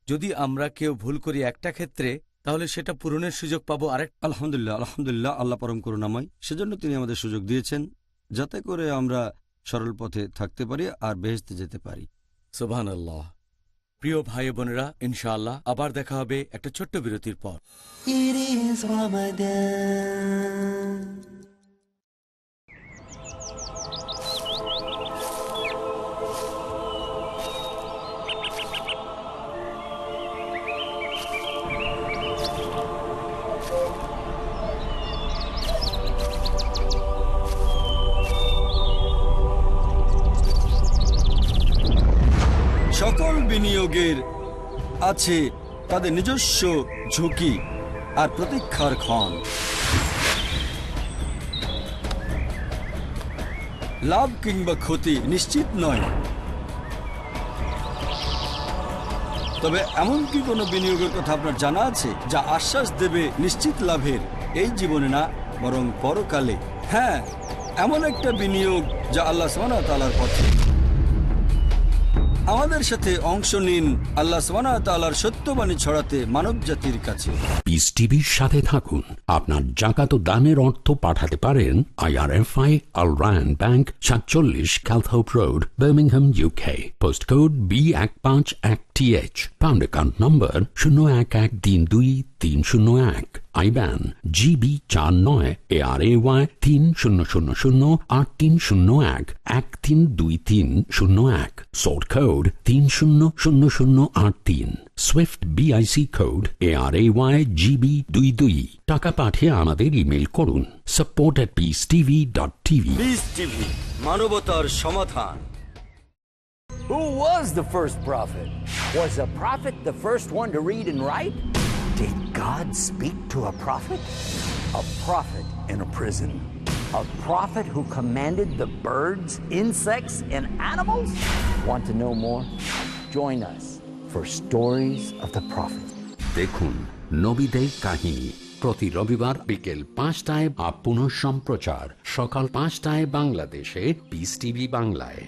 যদি আমরা কেউ ভুল করি একটা ক্ষেত্রে, তাহলে সেটা পূরণের সুযোগ পাবো আরেক। আলহামদুলিল্লাহ, আলহামদুলিল্লাহ, আল্লাহ পরম করুণাময়। সেজন্য তিনি আমাদের সুযোগ দিয়েছেন যাতে করে আমরা সরল পথে থাকতে পারি আর বেহেশতে যেতে পারি। সুবহানাল্লাহ। প্রিয় ভাই বোনেরা, ইনশাআল্লাহ আবার দেখা হবে একটা ছোট্ট বিরতির পর। It is Ramadan. সকল বিনিয়োগের আছে তাদের নিজস্ব ঝুঁকি আর প্রতীক্ষার ক্ষণ। লাভ কিংবা ক্ষতি নিশ্চিত নয়, তবে এমন কি কোনো বিনিয়োগের কথা আপনার জানা আছে যা আশ্বাস দেবে নিশ্চিত লাভের, এই জীবনে না বরং পরকালে? হ্যাঁ, এমন একটা বিনিয়োগ যা আল্লাহ সুবহানাহু ওয়া তাআলার পথে। আমাদের সাথে অংশ নিন আল্লাহ সুবহানাহু ওয়া তাআলার সত্যবাণী ছড়াতে মানব জাতির কাছে। পিস টিভির সাথে থাকুন। আপনার জাকাত ও দানের অর্থ পাঠাতে পারেন IRFI Al Ryan Bank 47 Calthorpe Road, Birmingham, UK. Post code B151TH। Pound account number 01132301। IBAN GB49 ARAY 30008301 132301। Sort code 300083। Swift BIC code ARAY GB22। টাকা পাঠিয়ে আমাদের ইমেল করুন support@peacetv.tv। পিস টিভি, মানবতার সমাধান। Who was the first prophet? Was a prophet the first one to read and write? Did God speak to a prophet? A prophet in a prison. A prophet who commanded the birds, insects, and animals? Want to know more? Join us for Stories of the Prophet. দেখুন নবীদের কাহিনী প্রতি রবিবার বিকেল 5টায় বা পুনঃ সম্প্রচার সকাল 5টায় বাংলাদেশে পিস টিভি বাংলায়।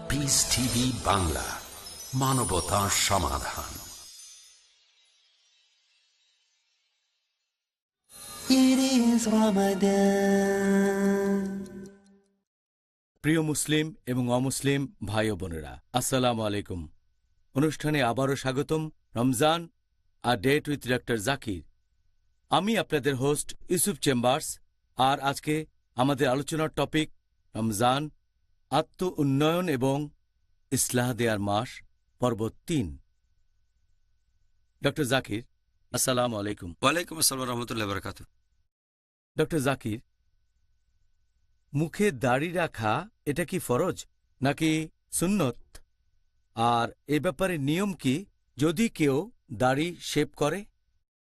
পিস টিভি বাংলা, মানবতার সমাধান। It is Ramadan. প্রিয় মুসলিম এবং অমুসলিম ভাই ও বোনেরা, আসসালামু আলাইকুম। অনুষ্ঠানে আবারও স্বাগতম। Ramzan a date with doctor Zakir. আমি আপনাদের হোস্ট ইউসুফ চেম্বার্স। আর আজকে আমাদের আলোচনার টপিক রমজান, আত্ম উন্নয়ন এবং ইসলাহ দেয়ার মাস, পর্ব 3। ডক্টর জাকির, আসসালামু আলাইকুম। ওয়ালাইকুম আসসালাম রহমতুল্লাহ বরকাত। ডক্টর জাকির, মুখে দাড়ি রাখা এটা কি ফরজ নাকি সুন্নত? আর এ ব্যাপারে নিয়ম কি যদি কেউ দাড়ি শেভ করে?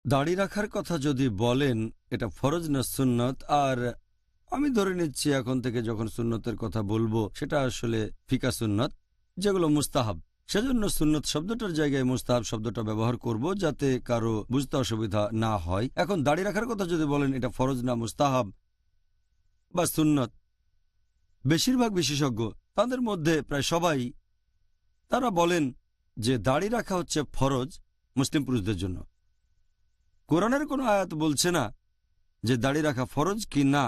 দাড়ি রাখার কথা যদি বলেন এটা ফরজ না সুন্নত, আর আমি ধরে নিচ্ছি এখন থেকে যখন সুন্নতের কথা বলবো সেটা আসলে ফিকা সুন্নত, যেগুলো মুস্তাহাব। সেজন্য সুন্নত শব্দটার জায়গায় মুস্তাহাব শব্দটা ব্যবহার করব যাতে কারো বুঝতে অসুবিধা না হয়। এখন দাড়ি রাখার কথা যদি বলেন এটা ফরজ না মুস্তাহাব বা সুন্নত, বেশিরভাগ বিশেষজ্ঞ তাদের মধ্যে প্রায় সবাই তারা বলেন যে দাড়ি রাখা হচ্ছে ফরজ মুসলিম পুরুষদের জন্য। কোরআনের কোনো আয়াত বলছে না যে দাড়ি রাখা ফরজ কি না,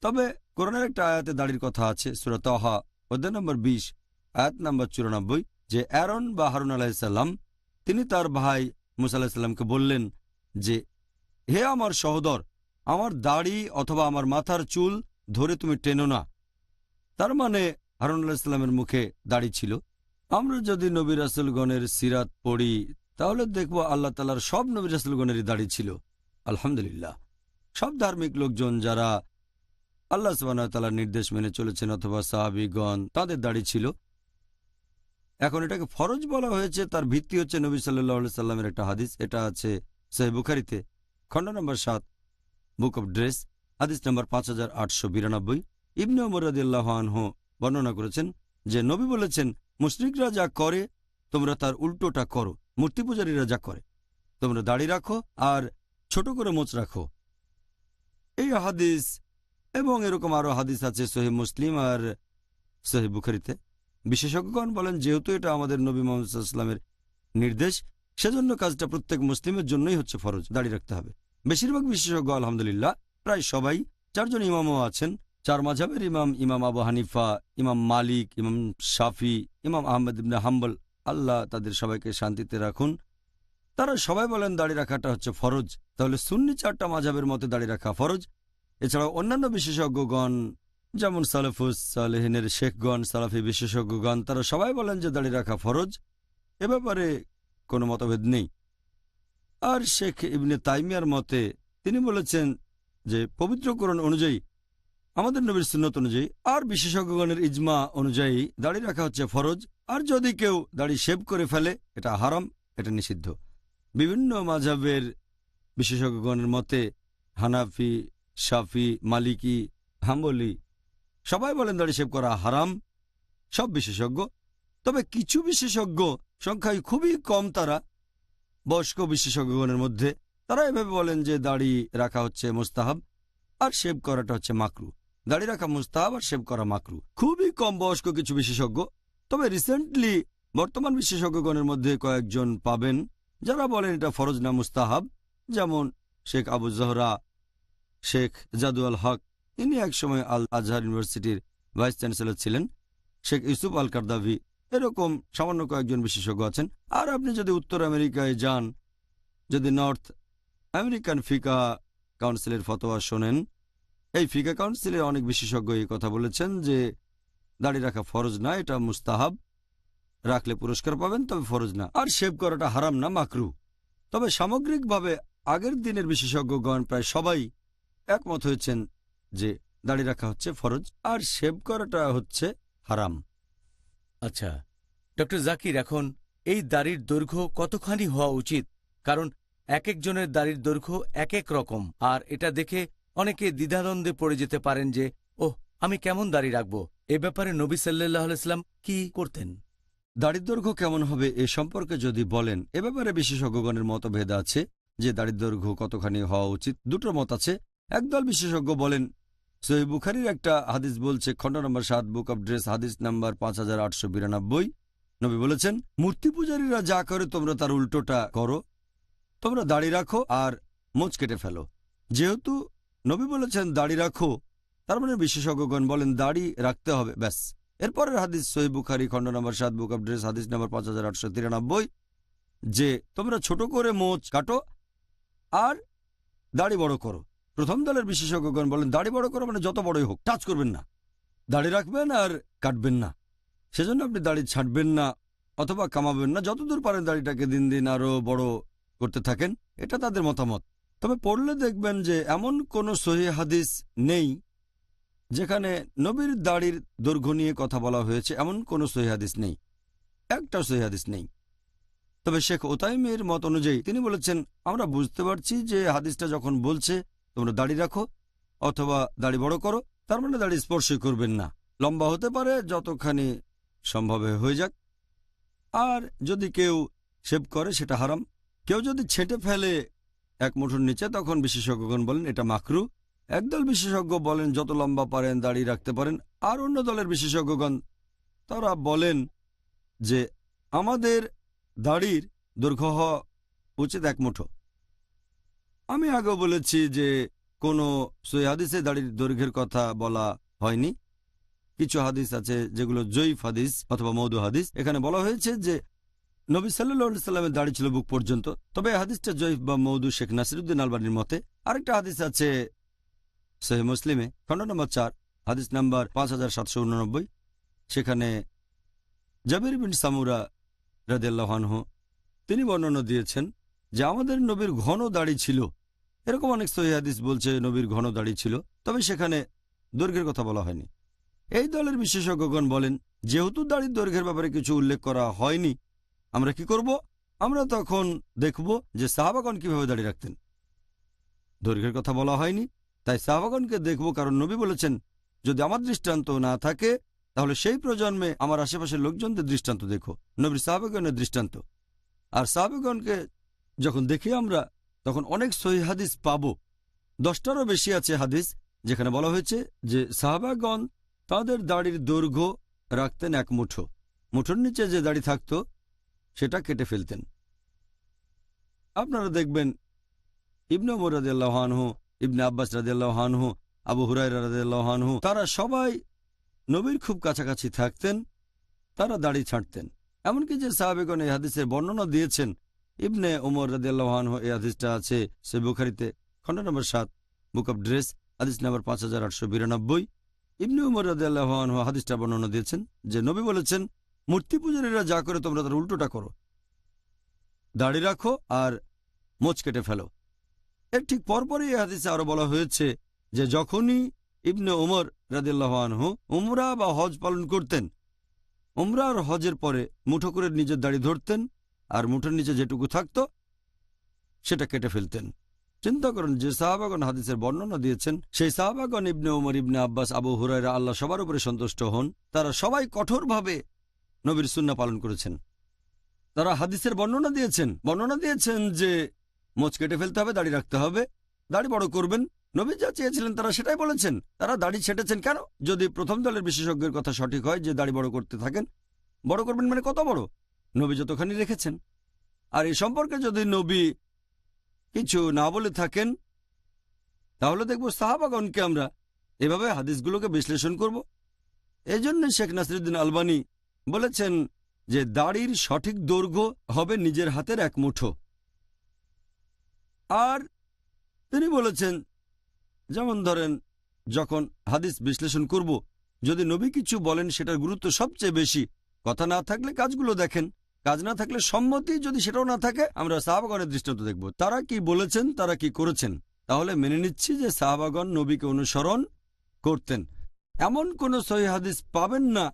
তবে কোরআনের একটা আয়াতে দাড়ির কথা আছে, সূরা তাহা অধ্যায় নম্বর 20 আয়াত নম্বর 94, যে অ্যারন বা হারুন আলাইহিসসালাম তিনি তার ভাই মুসা আলাইহিসসালামকে বললেন যে হে আমার সহোদর, আমার দাড়ি অথবা আমার মাথার চুল ধরে তুমি টেনো না। তার মানে হারুন আলাইহিসসালামের মুখে দাড়ি ছিল। আমরা যদি নবী রাসূলগণের সিরাত পড়ি তাহলে দেখব আল্লাহ তাআলার সব নবী রাসূলগণেরই দাড়ি ছিল। আলহামদুলিল্লাহ, সব ধার্মিক লোকজন যারা আল্লাহ সুবহানাহু ওয়া তাআলার নির্দেশ মেনে চলেছেন অথবা সাহাবীগণ, তাদের দাড়ি ছিল। এখন এটাকে ফরজ বলা হয়েছে, তার ভিত্তি হচ্ছে নবী সাল্লাল্লাহু আলাইহি সাল্লামের একটা হাদিস। এটা আছে সহিহ বুখারীতে, খণ্ড নম্বর 7, বুক অব ড্রেস, হাদিস নম্বর 5892। ইবনে ওমর রাদিয়াল্লাহু আনহু বর্ণনা করেছেন যে নবী বলেছেন, মুশরিকরা যা করে তোমরা তার উল্টোটা করো, মূর্তি পূজারীরা যা করে তোমরা দাড়ি রাখো আর ছোট করে মোচ রাখো। এই হাদিস এবং এরকম আরো হাদিস আছে সহিহ মুসলিম আর সহিহ বুখারীতে। বিশেষজ্ঞগণ বলেন যেহেতু এটা আমাদের নবী মুহাম্মদ সাল্লাল্লাহু আলাইহি ওয়াসাল্লামের নির্দেশ, সেজন্য কাজটা প্রত্যেক মুসলিমের জন্যই হচ্ছে ফরজ, দাড়ি রাখতে হবে। বেশিরভাগ বিশেষজ্ঞ আলহামদুলিল্লাহ, প্রায় সবাই, 4 জন ইমামও আছেন, 4 মাযহাবের ইমাম, ইমাম আবু হানিফা, ইমাম মালিক, ইমাম শাফি, ইমাম আহমদ ইবনে হাম্বল, আল্লাহ তাদের সবাইকে শান্তিতে রাখুন, তারা সবাই বলেন দাড়ি রাখাটা হচ্ছে ফরজ। তাহলে সুন্নি 4টা মাযহাবের মতে দাড়ি রাখা ফরজ। এছাড়াও অন্যান্য বিশেষজ্ঞগণ যেমন সালেফুস সালেহিনের শেখগণ, সালাফি বিশেষজ্ঞগণ, তারা সবাই বলেন যে দাড়ি রাখা ফরজ। এ ব্যাপারে কোনো মতভেদ নেই। আর শেখ ইবনে তাইমিয়ার মতে তিনি বলেছেন যে পবিত্র কোরআন অনুযায়ী, আমাদের নবীর সুন্নত অনুযায়ী আর বিশেষজ্ঞগণের ইজমা অনুযায়ী দাড়ি রাখা হচ্ছে ফরজ। আর যদি কেউ দাড়ি শেভ করে ফেলে এটা হারাম, এটা নিষিদ্ধ। বিভিন্ন মাযহাবের বিশেষজ্ঞগণের মতে হানাফি, শাফি, মালিকি, হাম্বলি সবাই বলেন দাড়ি শেভ করা হারাম, সব বিশেষজ্ঞ। তবে কিছু বিশেষজ্ঞ, সংখ্যায় খুবই কম, তারা বয়স্ক বিশেষজ্ঞগণের মধ্যে, তারা এভাবে বলেন যে দাড়ি রাখা হচ্ছে মুস্তাহাব আর শেভ করাটা হচ্ছে মাকরু। দাড়ি রাখা মুস্তাহাব আর শেভ করা মাকরু। খুবই কম বয়স্ক কিছু বিশেষজ্ঞ। তবে রিসেন্টলি বর্তমান বিশেষজ্ঞগণের মধ্যে কয়েকজন পাবেন যারা বলেন এটা ফরজ না মুস্তাহাব, যেমন শেখ আবু জহরা, শেখ জাদুয়াল হক, ইনি একসময় আল আজহার ইউনিভার্সিটির ভাইস চ্যান্সেলর ছিলেন, শেখ ইউসুফ আল কারদাভি, এরকম সামান্য কয়েকজন বিশেষজ্ঞ আছেন। আর আপনি যদি উত্তর আমেরিকায় যান, যদি নর্থ আমেরিকান ফিকা কাউন্সিলের ফতোয়া শোনেন, এই ফিকা কাউন্সিলের অনেক বিশেষজ্ঞ এই কথা বলেছেন যে দাড়ি রাখা ফরজ না, এটা মুস্তাহাব, রাখলে পুরস্কার পাবেন, তবে ফরজ না। আর শেভ করাটা হারাম না, মাকরু। তবে সামগ্রিকভাবে আগের দিনের বিশেষজ্ঞগণ প্রায় সবাই একমত হয়েছেন যে দাড়ি রাখা হচ্ছে ফরজ আর শেভ করাটা হচ্ছে হারাম। আচ্ছা ডক্টর জাকির, এখন এই দাড়ির দৈর্ঘ্য কতখানি হওয়া উচিত? কারণ এক একজনের দাড়ির দৈর্ঘ্য এক এক রকম, আর এটা দেখে অনেকে দ্বিধাদ্বন্দ্বে পড়ে যেতে পারেন যে ওহ, আমি কেমন দাড়ি রাখব। এ ব্যাপারে নবী সাল্লাল্লাহু আলাইহি ওয়াসাল্লাম কি করতেন? দাড়ির দৈর্ঘ্য কেমন হবে এ সম্পর্কে যদি বলেন, এ ব্যাপারে বিশেষজ্ঞগণের মতভেদ আছে যে দাড়ির দৈর্ঘ্য কতখানি হওয়া উচিত। দুটো মত আছে। একদল বিশেষজ্ঞ বলেন, সহিহ বুখারীর একটা হাদিস বলছে, খণ্ড নম্বর 7 বুক অব ড্রেস, হাদিস নাম্বার 5892, নবী বলেছেন, মূর্তি পূজারীরা যা করে তোমরা তার উল্টোটা করো, তোমরা দাড়ি রাখো আর মোচ কেটে ফেলো। যেহেতু নবী বলেছেন দাড়ি রাখো, তার মানে বিশেষজ্ঞগণ বলেন দাড়ি রাখতে হবে, ব্যাস। এরপরের হাদিস সহিহ বুখারী খণ্ড নম্বর 7 বুক অব ড্রেস, হাদিস নম্বর 5893, যে তোমরা ছোট করে মোচ কাটো আর দাড়ি বড় করো। প্রথম দলের বিশেষজ্ঞগণ বলেন দাড়ি বড় করো মানে যত বড়ই হোক, টাচ করবেন না, দাড়ি রাখবেন আর কাটবেন না। সেজন্য আপনি দাড়ি ছাঁটবেন না অথবা কামাবেন না, যতদূর পারেন দাড়িটাকে দিন দিন আরো বড় করতে থাকেন। এটা তাদের মতামত। তবে পড়লে দেখবেন যে এমন কোনো সহিহ হাদিস নেই যেখানে নবীর দাড়ির দৈর্ঘ্য নিয়ে কথা বলা হয়েছে, এমন কোনো সহিহ হাদিস নেই, একটাও সহিহ হাদিস নেই। তবে শেখ ওতাইমের মত অনুযায়ী তিনি বলেছেন, আমরা বুঝতে পারছি যে হাদিসটা যখন বলছে তোমরা দাড়ি রাখো অথবা দাড়ি বড় করো, তার মানে দাড়ি স্পর্শই করবেন না, লম্বা হতে পারে যতখানি সম্ভব হয়ে যাক। আর যদি কেউ শেভ করে সেটা হারাম। কেউ যদি ছেঁটে ফেলে এক মুঠোর নিচে, তখন বিশেষজ্ঞগণ বলেন এটা মাকরু। একদল বিশেষজ্ঞ বলেন যত লম্বা পারেন দাড়ি রাখতে পারেন, আর অন্য দলের বিশেষজ্ঞগণ তারা বলেন যে আমাদের দাড়ির দৈর্ঘ্য হওয়া উচিত এক মুঠো। আমি আগেও বলেছি যে কোনো সহিহ হাদিসে দাড়ির দৈর্ঘ্যের কথা বলা হয়নি। কিছু হাদিস আছে যেগুলো জয়ীফ হাদিস অথবা মওদু হাদিস। এখানে বলা হয়েছে যে নবী সাল্লাল্লাহু আলাইহি সাল্লামের দাড়ি ছিল বুক পর্যন্ত, তবে হাদিসটা জয়ীফ বা মওদু শেখ নাসিরউদ্দিন আলবানীর মতে। আরেকটা হাদিস আছে সহিহ মুসলিমে খণ্ড নম্বর 4 হাদিস নাম্বার 5789, সেখানে জাবির বিন সামুরা রাদিয়াল্লাহু আনহু তিনি বর্ণনা দিয়েছেন যে আমাদের নবীর ঘন দাড়ি ছিল। এরকম অনেক সহিহ হাদিস বলছে নবীর ঘন দাড়ি ছিল, তবে সেখানে দৈর্ঘ্যের কথা বলা হয়নি। এই দলের বিশেষজ্ঞগণ বলেন যেহেতু দাড়ির দৈর্ঘ্যের ব্যাপারে কিছু উল্লেখ করা হয়নি, আমরা কি করব? আমরা তখন দেখব যে সাহাবাগণ কিভাবে দাড়ি রাখতেন। দৈর্ঘ্যের কথা বলা হয়নি, তাই সাহাবাগণকে দেখব, কারণ নবী বলেছেন যদি আমার দৃষ্টান্ত না থাকে তাহলে সেই প্রজন্মে আমার আশেপাশের লোকজনদের দৃষ্টান্ত দেখো, নবীর সাহাবাগণের দৃষ্টান্ত। আর সাহাবাগণকে যখন দেখি আমরা, তখন অনেক সহিহ হাদিস পাবো, 10টারও বেশি আছে হাদিস যেখানে বলা হয়েছে যে সাহাবাগণ তাদের দাড়ির দৈর্ঘ্য রাখতেন এক মুঠো, মুঠোর নিচে যে দাড়ি থাকতো সেটা কেটে ফেলতেন। আপনারা দেখবেন ইবনে ওমর রাদিয়াল্লাহু আনহু, ইবনে আব্বাস রাদিয়াল্লাহু আনহু, আবু হুরায়রা রাদিয়াল্লাহু আনহু, তারা সবাই নবীর খুব কাছাকাছি থাকতেন, তারা দাড়ি ছাঁটতেন। এমনকি যে সাহাবেগণ এই হাদিসের বর্ণনা দিয়েছেন, ইবনে ওমর রাদিয়াল্লাহু আনহু, এই হাদিসটা আছে সহিহ বুখারীতে খণ্ড নম্বর 7 বুক অব ড্রেস, হাদিস নম্বর 5892। ইবনে ওমর রাদিয়াল্লাহু আনহু হাদিসটা বর্ণনা দিয়েছেন যে নবী বলেছেন, মূর্তি পূজারীরা যা করে তোমরা তার উল্টোটা করো, দাড়ি রাখো আর মোচ কেটে ফেলো। এর ঠিক পরপরই এই হাদিসে আরো বলা হয়েছে যে যখনই ইবনে ওমর রাদিয়াল্লাহু আনহু উমরা বা হজ পালন করতেন, উমরা আর হজের পরে মুঠো করে নিজের দাড়ি ধরতেন আর মুঠোর নিচে যেটুকু থাকতো সেটা কেটে ফেলতেন। চিন্তা করেন যে সাহাবাগণ হাদিসের বর্ণনা দিয়েছেন, সেই সাহাবাগণ ইবনে ওমর, ইবনে আব্বাস, আবু হুরায়রা, আল্লাহ সবার উপরে সন্তুষ্ট হন, তারা সবাই কঠোরভাবে নবীর সুন্নাহ পালন করেছেন। তারা হাদিসের বর্ণনা দিয়েছেন যে মোচ কেটে ফেলতে হবে, দাড়ি রাখতে হবে, দাড়ি বড় করবেন। নবী যা চেয়েছিলেন তারা সেটাই বলেছেন। তারা দাড়ি ছেটেছেন কেন? যদি প্রথম দলের বিশেষজ্ঞের কথা সঠিক হয় যে দাড়ি বড় করতে থাকেন, বড় করবেন মানে কত বড়? নবী যতখানি রেখেছেন। আর এই সম্পর্কে যদি নবী কিছু না বলে থাকেন তাহলে দেখব সাহাবাগণকে আমরা এভাবে হাদিসগুলোকে বিশ্লেষণ করব। এজন্য শেখ নাসিরুদ্দিন আলবানী বলেছেন যে দাড়ির সঠিক দৈর্ঘ্য হবে নিজের হাতের এক মুঠো। আর তিনি বলেছেন, যেমন ধরেন যখন হাদিস বিশ্লেষণ করব, যদি নবী কিছু বলেন সেটার গুরুত্ব সবচেয়ে বেশি। কথা না থাকলে কাজগুলো দেখেন, কাজ না থাকলে সম্মতি যদি সেটাও না থাকে আমরা সাহাবাগণের দৃষ্টান্ত দেখব, তারা কি বলেছেন, তারা কি করেছেন। তাহলে মেনে নিচ্ছি যে সাহাবাগণ নবীকে অনুসরণ করতেন। এমন কোন সহিহ হাদিস পাবেন না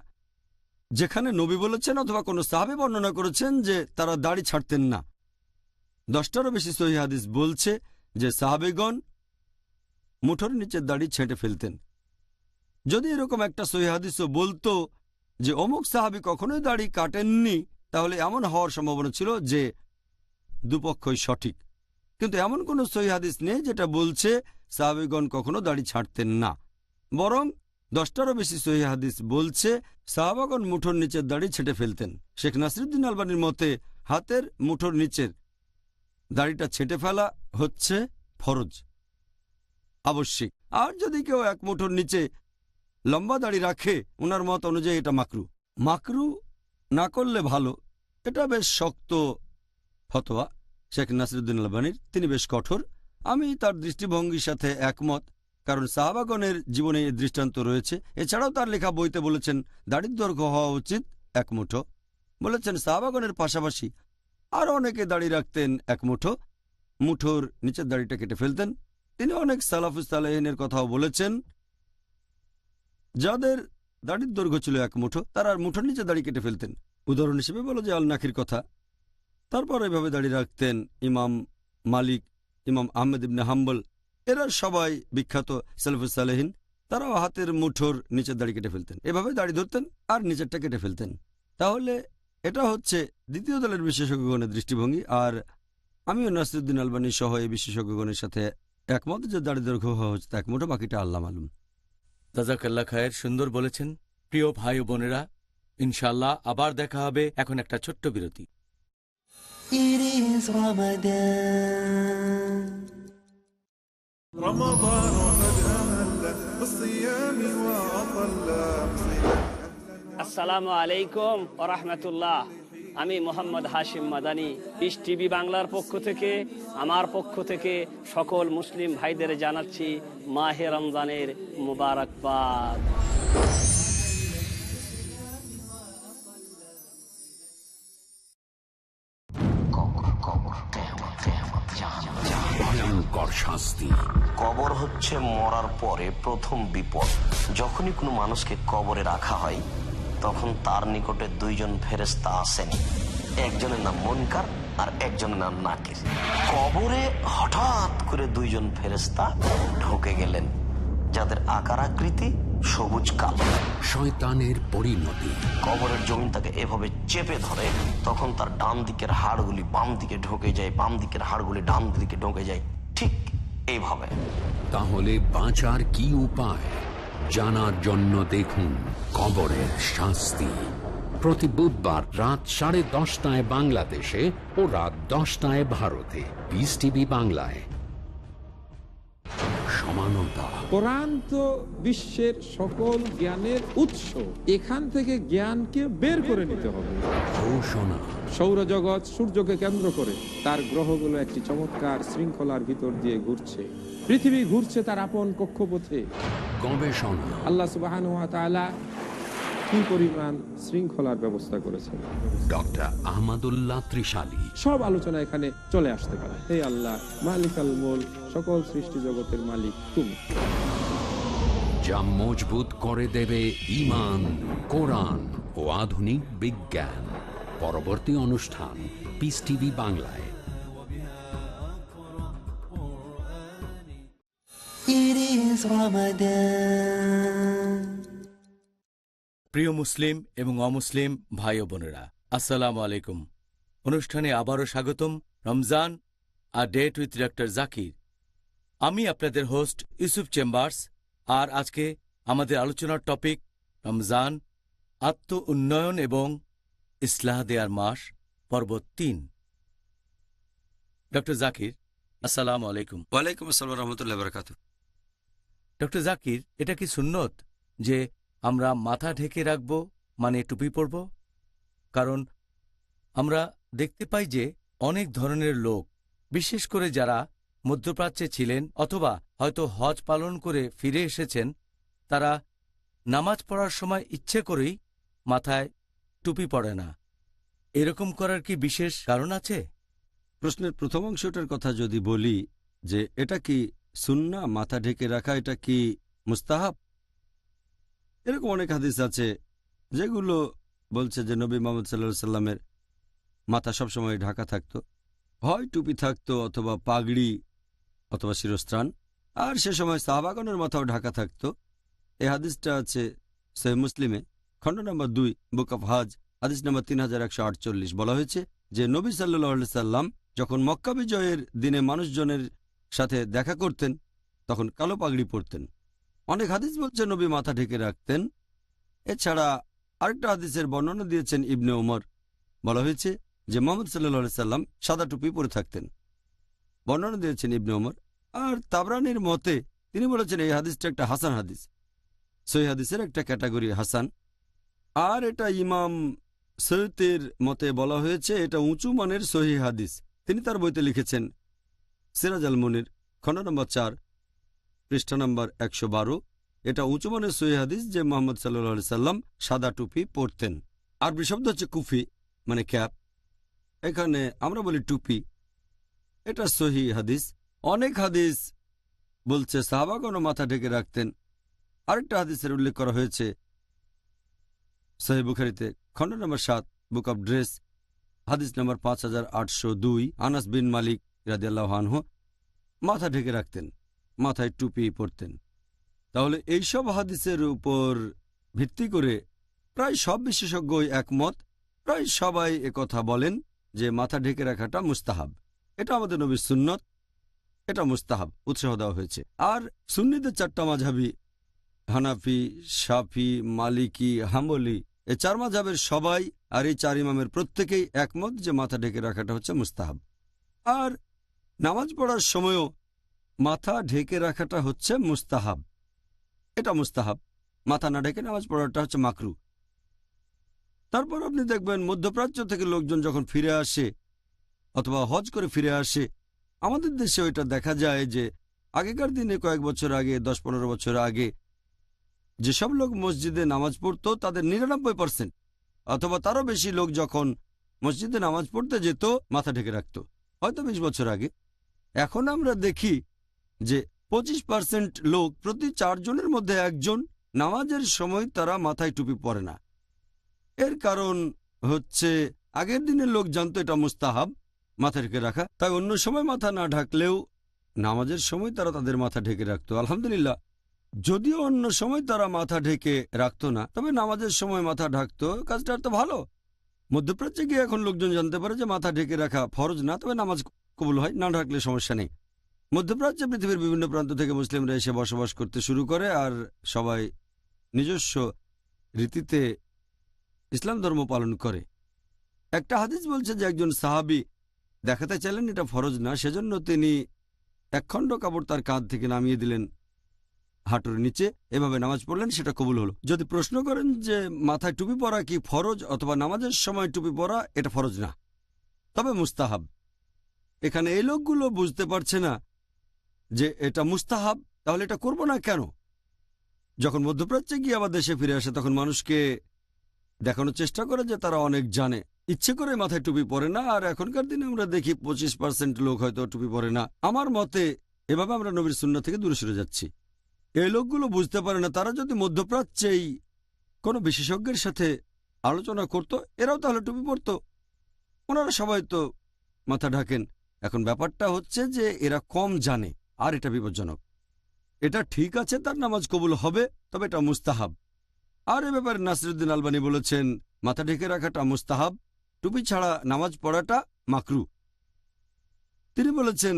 যেখানে নবী বলেছেন অথবা কোনো সাহাবী বর্ণনা করেছেন যে তারা দাড়ি ছাড়তেন না। 10টারও বেশি সহিহ হাদিস বলছে যে সাহাবীগণ মুঠোর নিচের দাড়ি ছেঁটে ফেলতেন। যদি এরকম একটা সহিহ হাদিসও বলতো যে অমুক সাহাবী কখনোই দাড়ি কাটেননি, তাহলে এমন হওয়ার সম্ভাবনা ছিল যে দুপক্ষই সঠিক। কিন্তু এমন কোনো সহিহ হাদিস নেই যেটা বলছে সাহাবীগণ কখনো দাড়ি ছাড়তেন না। বরং 10টারও বেশি সহিহ হাদিস বলছে সাহাবাগণ মুঠোর নিচের দাড়ি ছেঁটে ফেলতেন। শেখ নাসিরুদ্দিন আলবানীর মতে হাতের মুঠোর নিচের দাড়িটা ছেঁটে ফেলা হচ্ছে ফরজ, আবশ্যিক। আর যদি কেউ এক মুঠোর নিচে লম্বা দাড়ি রাখে, ওনার মত অনুযায়ী এটা মাকরু। মাকরু না করলে ভালো, এটা বেশ শক্ত ফতোয়া শেখ নাসিরুদ্দিন আলবানীর, তিনি বেশ কঠোর। আমি তার দৃষ্টিভঙ্গির সাথে একমত, কারণ সাহাবাগণের জীবনে এই দৃষ্টান্ত রয়েছে। এছাড়াও তার লেখা বইতে বলেছেন দাড়ির দৈর্ঘ্য হওয়া উচিত এক মুঠো। বলেছেন সাহাবাগণের পাশাপাশি আরও অনেকে দাড়ি রাখতেন এক মুঠো, মুঠোর নিচের দাড়িটা কেটে ফেলতেন। তিনি অনেক সালাফুস সালেহিনের কথাও বলেছেন যাদের দাড়ির দৈর্ঘ্য ছিল এক মুঠো, তারা মুঠোর নিচে দাড়ি কেটে ফেলতেন। উদাহরণ হিসেবে বলো যে আল নাকির কথা। তারপর এভাবে দাড়ি রাখতেন ইমাম মালিক, ইমাম আহমেদ ইবনে হাম্বল, এরা সবাই বিখ্যাত সালাফুস সালেহিন। তারাও হাতের মুঠোর নিচের দাড়ি কেটে ফেলতেন, এভাবে দাড়ি ধরতেন আর নিচেরটা কেটে ফেলতেন। তাহলে এটা হচ্ছে দ্বিতীয় দলের বিশেষজ্ঞগণের দৃষ্টিভঙ্গি। আর আমিও নাসিরুদ্দিন আলবানী সহ এই বিশেষজ্ঞগণের সাথে একমত যে দাড়ি দৈর্ঘ্য হওয়া হচ্ছে এক মুঠো, বাকিটা আল্লাহ মালুম। জাযাকাল্লাহ খায়ের, সুন্দর বলেছেন। প্রিয় ভাই ও বোনেরা, ইনশাআল্লাহ আবার দেখা হবে। এখন একটা ছোট্ট বিরতি। It is Ramadan. رمضان قد أهل بالصيام وأطل. আসসালামু আলাইকুম ওয়া রাহমাতুল্লাহ। আমি মোহাম্মদ হাশিম মাদানী, পিস টিভি বাংলার পক্ষ থেকে, আমার পক্ষ থেকে সকল মুসলিম ভাইদের জানাচ্ছি মাহে রমজানের মুবারকবাদ। ভয়ঙ্কর শাস্তি। কবর হচ্ছে মরার পরে প্রথম বিপদ। যখনই কোনো মানুষকে কবরে রাখা হয় তখন তার নিকটে দুইজন ফেরেশতা আসেন, একজনের নাম মুনকার আর একজনের নাম নাকির। কবরে হঠাৎ করে দুইজন ফেরেশতা ঢুকে গেলেন যাদের আকার আকৃতি সবুজ কালো। শয়তানের পরিণতি। কবরের জমিন তাকে এভাবে চেপে ধরে, তখন তার ডান দিকের হাড়গুলি বাম দিকে ঢুকে যায়, বাম দিকের হাড়গুলি ডান দিকে ঢুকে যায়, ঠিক এইভাবে। তাহলে বাঁচার কি উপায়? জানার জন্য দেখুন কবরের শাস্তি, প্রতি বুধবার রাত 10:30 বাংলাদেশে ও রাত 10টায় ভারতে, পিস টিভি বাংলায়। সমানতা। কোরআন তো বিশ্বের সকল জ্ঞানের উৎস, এখান থেকে জ্ঞানকে বের করে নিতে হবে। ঘোষণা। সৌরজগৎ সূর্যকে কেন্দ্র করে, তার গ্রহগুলো একটি চমৎকার শৃঙ্খলার ভিতর দিয়ে ঘুরছে। পৃথিবী ঘুরছে তার আপন কক্ষপথে। গবেষণা। আল্লাহ সুবহানাহু ওয়া তাআলা কি পরিমাণ শৃঙ্খলার ব্যবস্থা করেছেন। ডক্টর আহমদুল্লাহ ত্রিশালী। সব আলোচনা এখানে চলে আসতে পারে। হে আল্লাহ মালিকাল মুলক, সকল সৃষ্টি জগতের মালিক তুমি। যা মজবুত করে দেবে ঈমান, কোরআন ও আধুনিক বিজ্ঞান। পরবর্তী অনুষ্ঠান পিস টিভি বাংলায়। It is Ramadan. প্রিয় মুসলিম এবং অমুসলিম ভাই ও বোনেরা, আসসালামু আলাইকুম। অনুষ্ঠানে আবারও স্বাগতম। রমজান আর ডেট উইথ ডক্টর জাকির। আমি আপনাদের হোস্ট ইউসুফ চেম্বার্স। আর আজকে আমাদের আলোচনার টপিক রমজান, আত্ম উন্নয়ন এবং ইসলাহ দেয়ার মাস, পর্ব 3। ডক্টর জাকির, আসসালামু আলাইকুম। ওয়ালাইকুম আসসালাম রহমতুল্লাহ বারাকাতুহু। ডক্টর জাকির, এটা কি সুন্নত যে আমরা মাথা ঢেকে রাখব, মানে টুপি পরব? কারণ আমরা দেখতে পাই যে অনেক ধরনের লোক, বিশেষ করে যারা মধ্যপ্রাচ্যে ছিলেন অথবা হয়তো হজ পালন করে ফিরে এসেছেন, তারা নামাজ পড়ার সময় ইচ্ছে করেই মাথায় টুপি পড়ে না। এরকম করার কি বিশেষ কারণ আছে? প্রশ্নের প্রথম অংশটার কথা যদি বলি যে এটা কি সুন্নাহ, মাথা ঢেকে রাখা এটা কি মুস্তাহাব, এরকম অনেক হাদিস আছে যেগুলো বলছে যে নবী মুহাম্মদ সাল্লাল্লাহু আলাইহি সাল্লামের মাথা সবসময় ঢাকা থাকতো, হয় টুপি থাকতো অথবা পাগড়ি অথবা শিরস্ত্রাণ, আর সে সময় সাহাবাগণের মাথাও ঢাকা থাকতো। এই হাদিসটা আছে সহিহ মুসলিমে, খণ্ড নম্বর 2, বুক অফ হাজ, হাদিস নম্বর 3148। বলা হয়েছে যে নবী সাল্লাল্লাহু আলাইহি সাল্লাম যখন মক্কা বিজয়ের দিনে মানুষজনের সাথে দেখা করতেন তখন কালো পাগড়ি পরতেন। অনেক হাদিস বলছে নবী মাথা ঢেকে রাখতেন। এছাড়া আরেকটা হাদিসের বর্ণনা দিয়েছেন ইবনে ওমর। বলা হয়েছে যে মুহাম্মদ সাল্লাল্লাহু আলাইহি সাল্লাম সাদা টুপি পরে থাকতেন, বর্ণনা দিয়েছেন ইবনে ওমর। আর তাবরানির মতে তিনি বলেছেন এই হাদিসটা একটা হাসান হাদিস, সহিহ হাদিসের একটা ক্যাটাগরি হাসান। আর এটা ইমাম সৈয়দের মতে বলা হয়েছে এটা উঁচু মানের সহিহ হাদিস। তিনি তার বইতে লিখেছেন সিরাজ আল মুনির, খণ্ড নম্বর 4, পৃষ্ঠা নম্বর 112। এটা উঁচু মানের সহিহ হাদিস যে মুহাম্মদ সাল্লাল্লাহু আলাইহি সাল্লাম সাদা টুপি পরতেন। আরবি শব্দ হচ্ছে কুফি, মানে ক্যাপ। এখানে আমরা বলি টুপি। এটা সহিহ হাদিস। অনেক হাদিস বলছে সাহাবাগণও মাথা ঢেকে রাখতেন। আরেকটা হাদিসের উল্লেখ করা হয়েছে সহিহ বুখারীতে, খণ্ড নম্বর 7, বুক অব ড্রেস, হাদিস নম্বর 5802। আনাস বিন মালিক রাদিয়াল্লাহু আনহু মাথা ঢেকে রাখতেন, মাথায় টুপি পরতেন। তাহলে এইসব হাদিসের উপর ভিত্তি করে প্রায় সব বিশেষজ্ঞই একমত, প্রায় সবাই একথা বলেন যে মাথা ঢেকে রাখাটা মুস্তাহাব। এটা আমাদের নবীর সুন্নত, এটা মুস্তাহাব, উৎসাহ দেওয়া হয়েছে। আর সুন্নিদের 4টা মাযহাবি, হানাফি, শাফি, মালিকি, হাম্বলি, এই 4 মাযহাবের সবাই আর এই 4 ইমামের প্রত্যেকেই একমত যে মাথা ঢেকে রাখাটা হচ্ছে মুস্তাহাব। আর নামাজ পড়ার সময়ও মাথা ঢেকে রাখাটা হচ্ছে মুস্তাহাব, এটা মুস্তাহাব। মাথা না ঢেকে নামাজ পড়াটা হচ্ছে মাকরু। তারপর আপনি দেখবেন মধ্যপ্রাচ্য থেকে লোকজন যখন ফিরে আসে অথবা হজ করে ফিরে আসে, আমাদের দেশে ওইটা দেখা যায় যে আগেকার দিনে কয়েক বছর আগে, 10-15 বছর আগে যেসব লোক মসজিদে নামাজ পড়তো তাদের 99% অথবা তারও বেশি লোক যখন মসজিদে নামাজ পড়তে যেত মাথা ঢেকে রাখত, হয়তো 20 বছর আগে। এখন আমরা দেখি যে 25% লোক, প্রতি 4 জনের মধ্যে 1 জন নামাজের সময় তারা মাথায় টুপি পরে না। এর কারণ হচ্ছে আগের দিনের লোক জানতো এটা মুস্তাহাব মাথা ঢেকে রাখা, তাই অন্য সময় মাথা না ঢাকলেও নামাজের সময় তারা তাদের মাথা ঢেকে রাখতো। আলহামদুলিল্লাহ, যদিও অন্য সময় তারা মাথা ঢেকে রাখতো না, তবে নামাজের সময় মাথা ঢাকতো, কাজটা তো ভালো। মধ্যপ্রাচ্যে গিয়ে এখন লোকজন জানতে পারে যে মাথা ঢেকে রাখা ফরজ না, তবে নামাজ কবুল হয়, না ঢাকলে সমস্যা নেই। মধ্যপ্রাচ্যে পৃথিবীর বিভিন্ন প্রান্ত থেকে মুসলিমরা এসে বসবাস করতে শুরু করে, আর সবাই নিজস্ব রীতিতে ইসলাম ধর্ম পালন করে। একটা হাদিস বলছে যে একজন সাহাবী দেখাতে চাইলেন এটা ফরজ না, সেজন্য তিনি 1 খণ্ড কাপড় তার কাঁধ থেকে নামিয়ে দিলেন হাঁটুর নিচে, এভাবে নামাজ পড়লেন, সেটা কবুল হলো। যদি প্রশ্ন করেন যে মাথায় টুপি পরা কি ফরজ অথবা নামাজের সময় টুপি পরা, এটা ফরজ না, তবে মুস্তাহাব। এখানে এই লোকগুলো বুঝতে পারছে না যে এটা মুস্তাহাব, তাহলে এটা করব না কেন? যখন মধ্যপ্রাচ্যে গিয়ে আবার দেশে ফিরে আসে তখন মানুষকে দেখানোর চেষ্টা করে যে তারা অনেক জানে, ইচ্ছে করে মাথায় টুপি পরে না। আর এখনকার দিনে আমরা দেখি 25% লোক হয়তো টুপি পরে না। আমার মতে এভাবে আমরা নবীর সুন্নাহ থেকে দূরে সরে যাচ্ছি। এই লোকগুলো বুঝতে পারে না, তারা যদি মধ্যপ্রাচ্যেই কোনো বিশেষজ্ঞের সাথে আলোচনা করত, এরাও তাহলে টুপি পরত। ওনারা সবাই তো মাথা ঢাকেন। এখন ব্যাপারটা হচ্ছে যে এরা কম জানে, আর এটা বিপজ্জনক। এটা ঠিক আছে, তার নামাজ কবুল হবে, তবে এটা মুস্তাহাব। আর এ ব্যাপারে নাসিরউদ্দিন আলবানী বলেছেন মাথা ঢেকে রাখাটা মুস্তাহাব, টুপি ছাড়া নামাজ পড়াটা মাকরু। তিনি বলেছেন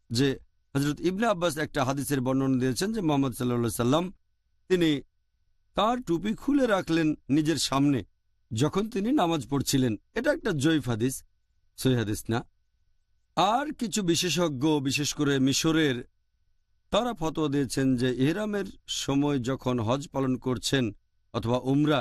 যে হযরত ইবনে আব্বাস একটা হাদিসের বর্ণনা দিয়েছেন যে মুহাম্মদ সাল্লাল্লাহু আলাইহি সাল্লাম তিনি তার টুপি খুলে রাখলেন নিজের সামনে যখন তিনি নামাজ পড়ছিলেন। এটা একটা জয়ীফ হাদিস, সহিহ হাদিস না। আর কিছু বিশেষজ্ঞ, বিশেষ করে মিশরের, তারা ফতোয়া দিয়েছেন যে ইহরামের সময় যখন হজ পালন করছেন অথবা উমরা,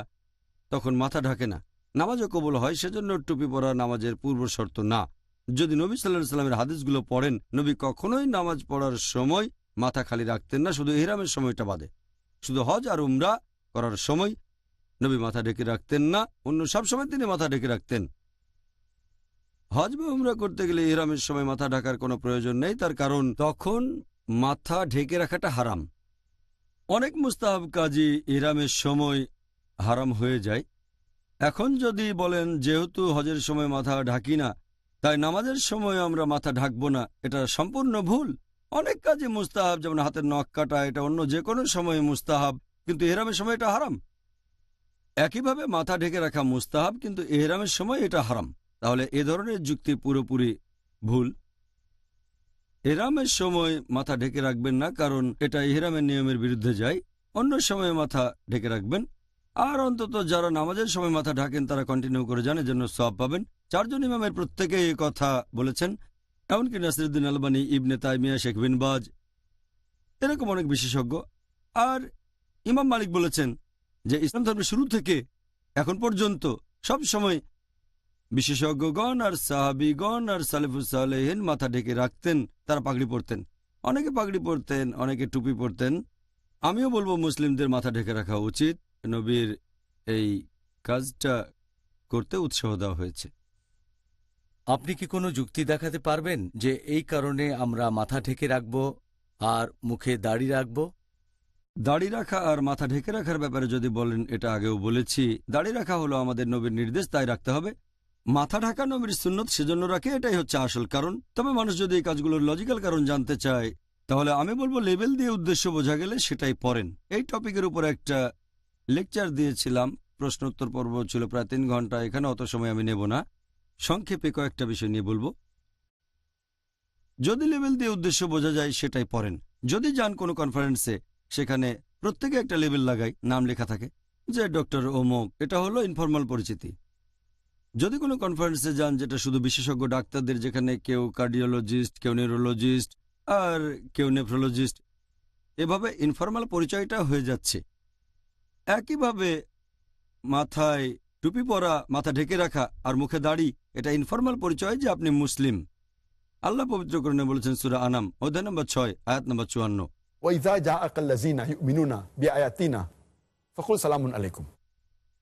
তখন মাথা ঢাকে না। নামাজও কবুল হয়, সেজন্য টুপি পরা নামাজের পূর্ব শর্ত না। যদি নবী সাল্লাল্লাহু আলাইহি সাল্লামের হাদিসগুলো পড়েন, নবী কখনোই নামাজ পড়ার সময় মাথা খালি রাখতেন না, শুধু ইহরামের সময়টা বাদে। শুধু হজ আর উমরা করার সময় নবী মাথা ঢেকে রাখতেন না, অন্য সব সময় তিনি মাথা ঢেকে রাখতেন। হজ বা উমরা করতে গেলে ইহরামের সময় মাথা ঢাকার কোনো প্রয়োজন নেই, তার কারণ তখন মাথা ঢেকে রাখাটা হারাম। অনেক মুস্তাহাব কাজী ইহরামের সময় হারাম হয়ে যায়। এখন যদি বলেন যেহেতু হজের সময় মাথা ঢাকি না, তাই নামাজের সময় আমরা মাথা ঢাকবো না, এটা সম্পূর্ণ ভুল। অনেক কাজে মুস্তাহাব, যেমন হাতের নখ কাটা, এটা অন্য যে কোনো সময়ে মুস্তাহাব, কিন্তু ইহরামের সময় এটা হারাম। একইভাবে মাথা ঢেকে রাখা মুস্তাহাব, কিন্তু ইহরামের সময় এটা হারাম। তাহলে এ ধরনের যুক্তি পুরোপুরি ভুল। ইহরামের সময় মাথা ঢেকে রাখবেন না, কারণ এটা ইহরামের নিয়মের বিরুদ্ধে যায়। অন্য সময়ে মাথা ঢেকে রাখবেন। আর অন্তত যারা নামাজের সময় মাথা ঢাকেন তারা কন্টিনিউ করে যান, এজন্য সওয়াব পাবেন। 4 জন ইমামের প্রত্যেকে এই কথা বলেছেন, এমনকি নাসিরউদ্দিন আলবানী, ইবনে তাইমিয়া, শেখ বিন বাজ, এরকম অনেক বিশেষজ্ঞ। আর ইমাম মালিক বলেছেন যে ইসলাম ধর্মের শুরু থেকে এখন পর্যন্ত সব সময় বিশেষজ্ঞগণ আর সাহাবীগণ আর সালেফুস সালেহিন মাথা ঢেকে রাখতেন। তারা পাগড়ি পরতেন, অনেকে পাগড়ি পরতেন, অনেকে টুপি পরতেন। আমিও বলবো মুসলিমদের মাথা ঢেকে রাখা উচিত। নবীর এই কাজটা করতে উৎসাহ দেওয়া হয়েছে। আপনি কি কোনো যুক্তি দেখাতে পারবেন যে এই কারণে আমরা মাথা ঢেকে রাখব আর মুখে দাড়ি রাখব? দাড়ি রাখা আর মাথা ঢেকে রাখার ব্যাপারে যদি বলেন, এটা আগেও বলেছি, দাড়ি রাখা হলো আমাদের নবীর নির্দেশ, তাই রাখতে হবে। মাথা ঢাকা নবীর সুন্নত, সেজন্য রাখে, এটাই হচ্ছে আসল কারণ। তবে মানুষ যদি এই কাজগুলোর লজিক্যাল কারণ জানতে চায়, তাহলে আমি বলবো লেবেল দিয়ে উদ্দেশ্য বোঝা গেলে সেটাই পড়েন। এই টপিকের উপর একটা লেকচার দিয়েছিলাম, প্রশ্নোত্তর পর্ব ছিল প্রায় 3 ঘন্টা। এখানে অত সময় আমি নেব না, সংক্ষেপে কয়েকটা বিষয় নিয়ে বলবো। যদি লেবেল দিয়ে উদ্দেশ্য বোঝা যায় সেটাই পড়েন। যদি যান কোনো কনফারেন্সে, সেখানে প্রত্যেকে একটা লেবেল লাগায়, নাম লেখা থাকে যে ডক্টর ওমক, এটা হলো ইনফরমাল পরিচিতি। যদি কোনো কনফারেন্সে যান যেটা শুধু বিশেষজ্ঞ ডাক্তারদের, যেখানে কেউ কার্ডিওলজিস্ট, কেউ নিউরোলজিস্ট আর কেউ নেফ্রোলজিস্ট, এভাবে ইনফরমাল পরিচয়টা হয়ে যাচ্ছে। একইভাবে মাথায় টুপি পরা, মাথা ঢেকে রাখা আর মুখে দাড়ি, এটা ইনফরমাল পরিচয় যে আপনি মুসলিম। আল্লাহ পবিত্রকরণে বলেছেন সূরা আনাম অধ্যায় নম্বর 6 আয়াত নম্বর 54, ওয়াইযা জাআকাল্লাযিনা ইউমিনুনা বিআয়াতিনা ফাকুল সালামুন আলাইকুম।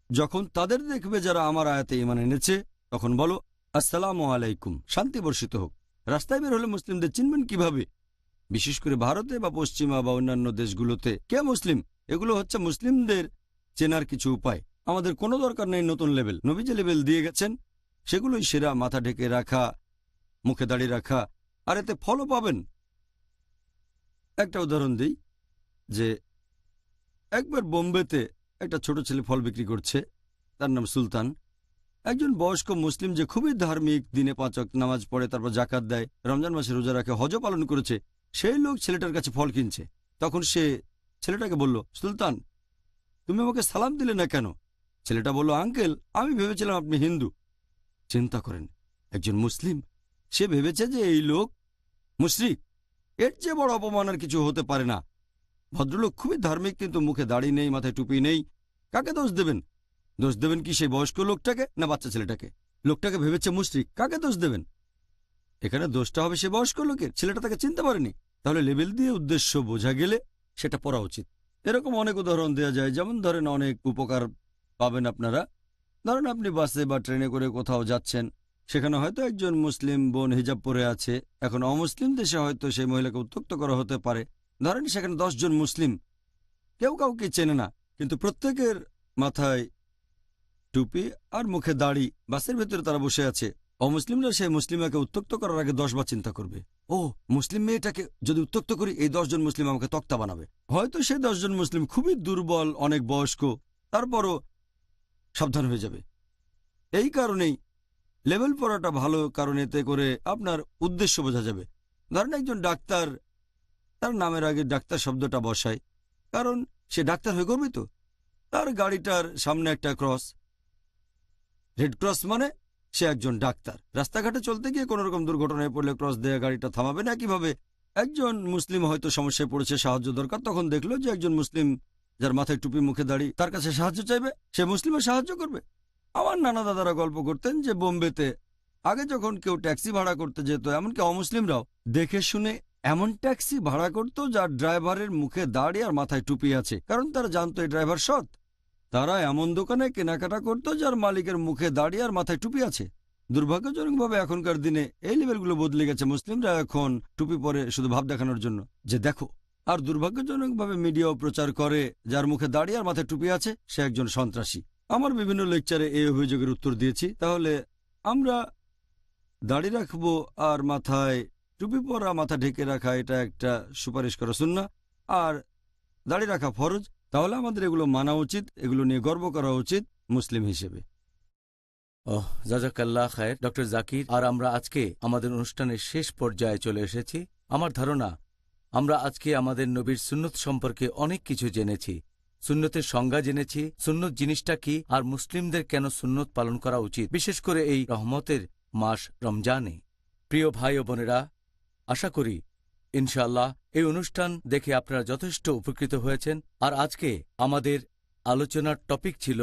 যখন তাদের দেখবে যারা আমার আয়াতে ঈমান এনেছে, তখন বলো আসসালামু আলাইকুম, শান্তি বর্ষিত হোক। রাস্তায় বের হলে মুসলিমদের চিনবেন কিভাবে? বিশেষ করে ভারতে বা পশ্চিমা বা অন্যান্য দেশগুলোতে কে মুসলিম, এগুলো হচ্ছে মুসলিমদের চেনার কিছু উপায়। আমাদের কোনো দরকার নেই নতুন লেভেল। নবী যে লেভেল দিয়ে গেছেন সেগুলোই সেরা। মাথা ঢেকে রাখা, মুখে দাড়ি রাখা, আর এতে ফলও পাবেন। একটা উদাহরণ দিই যে একবার বোম্বেতে একটা ছোট ছেলে ফল বিক্রি করছে, তার নাম সুলতান। একজন বয়স্ক মুসলিম যে খুবই ধার্মিক, দিনে 5 ওয়াক্ত নামাজ পড়ে, তারপর জাকাত দেয়, রমজান মাসে রোজা রাখে, হজও পালন করেছে, সেই লোক ছেলেটার কাছে ফল কিনছে। তখন সে ছেলেটাকে বলল, সুলতান তুমি আমাকে সালাম দিলে না কেন? ছেলেটা বলল, আঙ্কেল আমি ভেবেছিলাম আপনি হিন্দু। চিন্তা করেন, একজন মুসলিম, সে ভেবেছে যে এই লোক মুশরিক। এর চেয়ে বড় অপমান আর কিছু হতে পারে না। ভদ্রলোক খুবই ধার্মিক, কিন্তু মুখে দাড়ি নেই, মাথায় টুপি নেই। কাকে দোষ দেবেন? দোষ দেবেন কি সেই বয়স্ক লোকটাকে না বাচ্চা ছেলেটাকে? লোকটাকে ভেবেছে মুশরিক, কাকে দোষ দেবেন? এখানে দোষটা হবে সে বয়স্ক লোকের, ছেলেটা তাকে চিনতে পারেনি। তাহলে লেবেল দিয়ে উদ্দেশ্য বোঝা গেলে সেটা পড়া উচিত। এরকম অনেক উদাহরণ দেওয়া যায়, যেমন ধরেন অনেক উপকার পাবেন আপনারা। ধরেন আপনি বাসে বা ট্রেনে করে কোথাও যাচ্ছেন, সেখানে হয়তো একজন মুসলিম বোন হিজাব পরে আছে। এখন অমুসলিম দেশে হয়তো সেই মহিলাকে উত্ত্যক্ত করা হতে পারে। ধরেন সেখানে 10 জন মুসলিম, কেউ কাউকে চেনে না, কিন্তু প্রত্যেকের মাথায় টুপি আর মুখে দাড়ি। বাসের ভেতরে তারা বসে আছে। অমুসলিমরা সেই মুসলিমাকে উত্ত্যক্ত করার আগে 10 বার চিন্তা করবে, ও মুসলিম মেয়েটাকে যদি উত্ত্যক্ত করি, এই 10 জন মুসলিম আমাকে তক্তা বানাবে। হয়তো সেই 10 জন মুসলিম খুবই দুর্বল, অনেক বয়স্ক, তারপরও সাবধান হয়ে যাবে। এই কারণেই লেভেল পড়াটা ভালো, কারণ এতে করে আপনার উদ্দেশ্য বোঝা যাবে। ধরেন একজন ডাক্তার, তার নামের আগে ডাক্তার শব্দটা বসায়, কারণ সে ডাক্তার হয়ে গর্বিত। তার গাড়িটার সামনে একটা ক্রস, রেড ক্রস মানে সে একজন ডাক্তার। রাস্তাঘাটে চলতে গিয়ে কোনো রকম দুর্ঘটনায় পড়লে ক্রস দেয়া গাড়িটা থামাবে না। একইভাবে একজন মুসলিম হয়তো সমস্যায় পড়েছে, সাহায্য দরকার, তখন দেখলো যে একজন মুসলিম যার মাথায় টুপি মুখে দাড়ি, তার কাছে সাহায্য চাইবে, সে মুসলিমও সাহায্য করবে। আমার নানা দাদারা গল্প করতেন যে বোম্বেতে আগে যখন কেউ ট্যাক্সি ভাড়া করতে যেত, এমনকি অমুসলিমরাও দেখে শুনে এমন ট্যাক্সি ভাড়া করত যার ড্রাইভারের মুখে দাড়ি আর মাথায় টুপি আছে, কারণ তারা জানতো এই ড্রাইভার সৎ। তারা এমন দোকানে কেনাকাটা করত যার মালিকের মুখে দাড়ি আর মাথায় টুপি আছে। দুর্ভাগ্যজনকভাবে এখনকার দিনে এই লেভেলগুলো বদলে গেছে। মুসলিমরা এখন টুপি পরে শুধু ভাব দেখানোর জন্য যে দেখো, আর দুর্ভাগ্যজনকভাবে মিডিয়াও প্রচার করে যার মুখে দাড়ি আর মাথায় টুপি আছে সে একজন সন্ত্রাসী। আমার বিভিন্ন লেকচারে এই অভিযোগের উত্তর দিয়েছি। তাহলে আমরা দাড়ি রাখবো আর মাথায় টুপি পরা, মাথা ঢেকে রাখা এটা একটা সুপারিশ করা সুন্নাহ, আর দাড়ি রাখা ফরজ। তাহলে আমাদের এগুলো মানা উচিত, এগুলো নিয়ে গর্ব করা উচিত মুসলিম হিসেবে। ওহ, জাজাকাল্লাহ খায়ের ডক্টর জাকির। আর আমরা আজকে আমাদের অনুষ্ঠানের শেষ পর্যায়ে চলে এসেছি। আমার ধারণা আমরা আজকে আমাদের নবীর সুন্নত সম্পর্কে অনেক কিছু জেনেছি। সুন্নতের সংজ্ঞা জেনেছি, সুন্নত জিনিসটা কি, আর মুসলিমদের কেন সুন্নত পালন করা উচিত, বিশেষ করে এই রহমতের মাস রমজানে। প্রিয় ভাই ও বোনেরা, আশা করি ইনশাআল্লাহ এই অনুষ্ঠান দেখে আপনারা যথেষ্ট উপকৃত হয়েছেন। আর আজকে আমাদের আলোচনার টপিক ছিল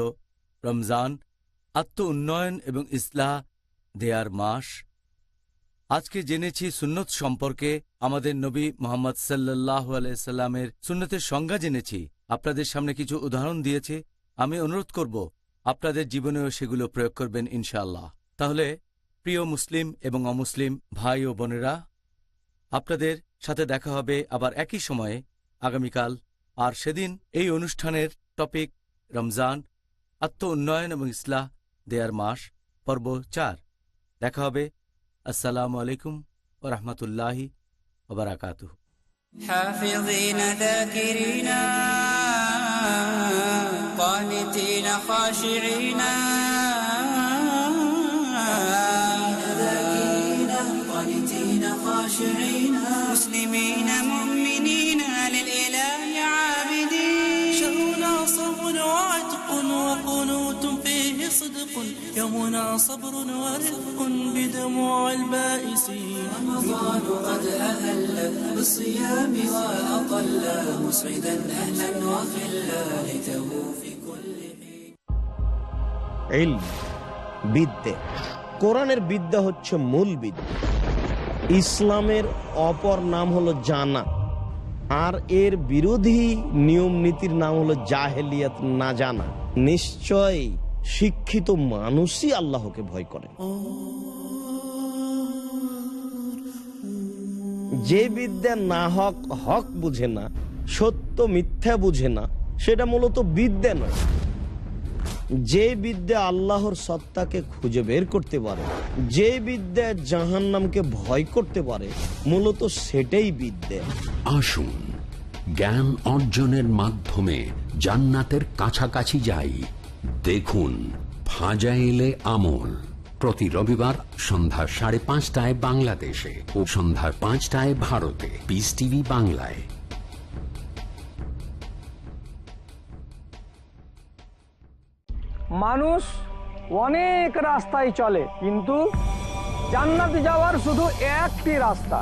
রমজান, আত্ম উন্নয়ন এবং ইসলাহ দেয়ার মাস। আজকে জেনেছি সুন্নত সম্পর্কে, আমাদের নবী মোহাম্মদ সাল্লাল্লাহু আলাইহি সাল্লামের সুন্নতের সংজ্ঞা জেনেছি, আপনাদের সামনে কিছু উদাহরণ দিয়েছে। আমি অনুরোধ করব আপনাদের জীবনেও সেগুলো প্রয়োগ করবেন ইনশাআল্লাহ। তাহলে প্রিয় মুসলিম এবং অমুসলিম ভাই ও বোনেরা, আপনাদের সাথে দেখা হবে আবার একই সময়ে আগামীকাল। আর সেদিন এই অনুষ্ঠানের টপিক রমজান, আত্ম উন্নয়ন এবং ইসলাহ দেয়ার মাস, পর্ব 4। দেখা হবে। আসসালামু আলাইকুম ওয়া রাহমাতুল্লাহি ওয়া বারাকাতুহু। حافظين ذاكرين قانتين خاشعين ذاكرين قانتين خاشعين مسلمين مؤمنين للإله عابدين شهرنا صوم وعتق وقنوت فيه صدق يومنا صبر ورفق بدموع البائسين رمضان قد أهل بالصيام وأطل مسعدا أهلا وخلا ليته في كل حين علم বিদ্যা। কোরআনের বিদ্যা হচ্ছে মূল বিদ্যা। ইসলামের অপর নাম হলো জানা, আর এর বিরোধী নিয়ম নীতির নাম হলো জাহেলিয়াত, না জানা। নিশ্চয় শিক্ষিত মানুষই আল্লাহকে ভয় করে। যে বিদ্যা না হক হক বুঝে না, সত্য মিথ্যা বুঝে না, সেটা মূলত বিদ্যা নয়। যে বিদ্যা আল্লাহর সত্তাকে খুঁজে বের করতে পারে, যে বিদ্যা জাহান্নামকে ভয় করতে পারে, মূলত সেটাই বিদ্যা। আসুন জ্ঞান অর্জনের মাধ্যমে জান্নাতের কাছাকাছি যাই। দেখুন ফাজাইলে আমল, প্রতি রবিবার সন্ধ্যা 5:30 বাংলাদেশে ও সন্ধ্যা 5টায় ভারতে, পিস টিভি বাংলায়। মানুষ অনেক রাস্তায় চলে, কিন্তু জান্নাতে যাওয়ার শুধু একটি রাস্তা,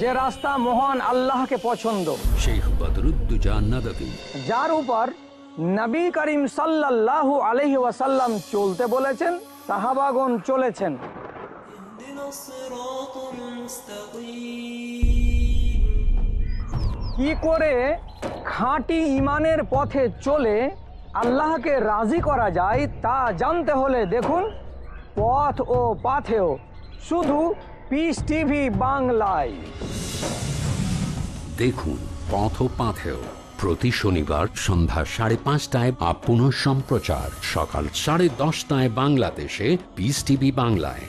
যে রাস্তা মহান আল্লাহকে পছন্দ, শেখ বদরুদ্দোজা নদভী, যার উপর নবী করিম সাল্লাল্লাহু আলাইহি ওয়াসাল্লাম চলতে বলেছেন, সাহাবাগণ চলেছেন। কি করে খাঁটি ঈমানের পথে চলে আল্লাহকে রাজি করা যায় তা জানতে হলে দেখুন পথ ও পাথেয়, শুধু পিস টিভি বাংলায়। দেখুন পথ ও পাথেয় প্রতি শনিবার সন্ধ্যা 5:30 বা পুনঃ সম্প্রচার সকাল 10:30 বাংলাদেশে, পিস টিভি বাংলায়।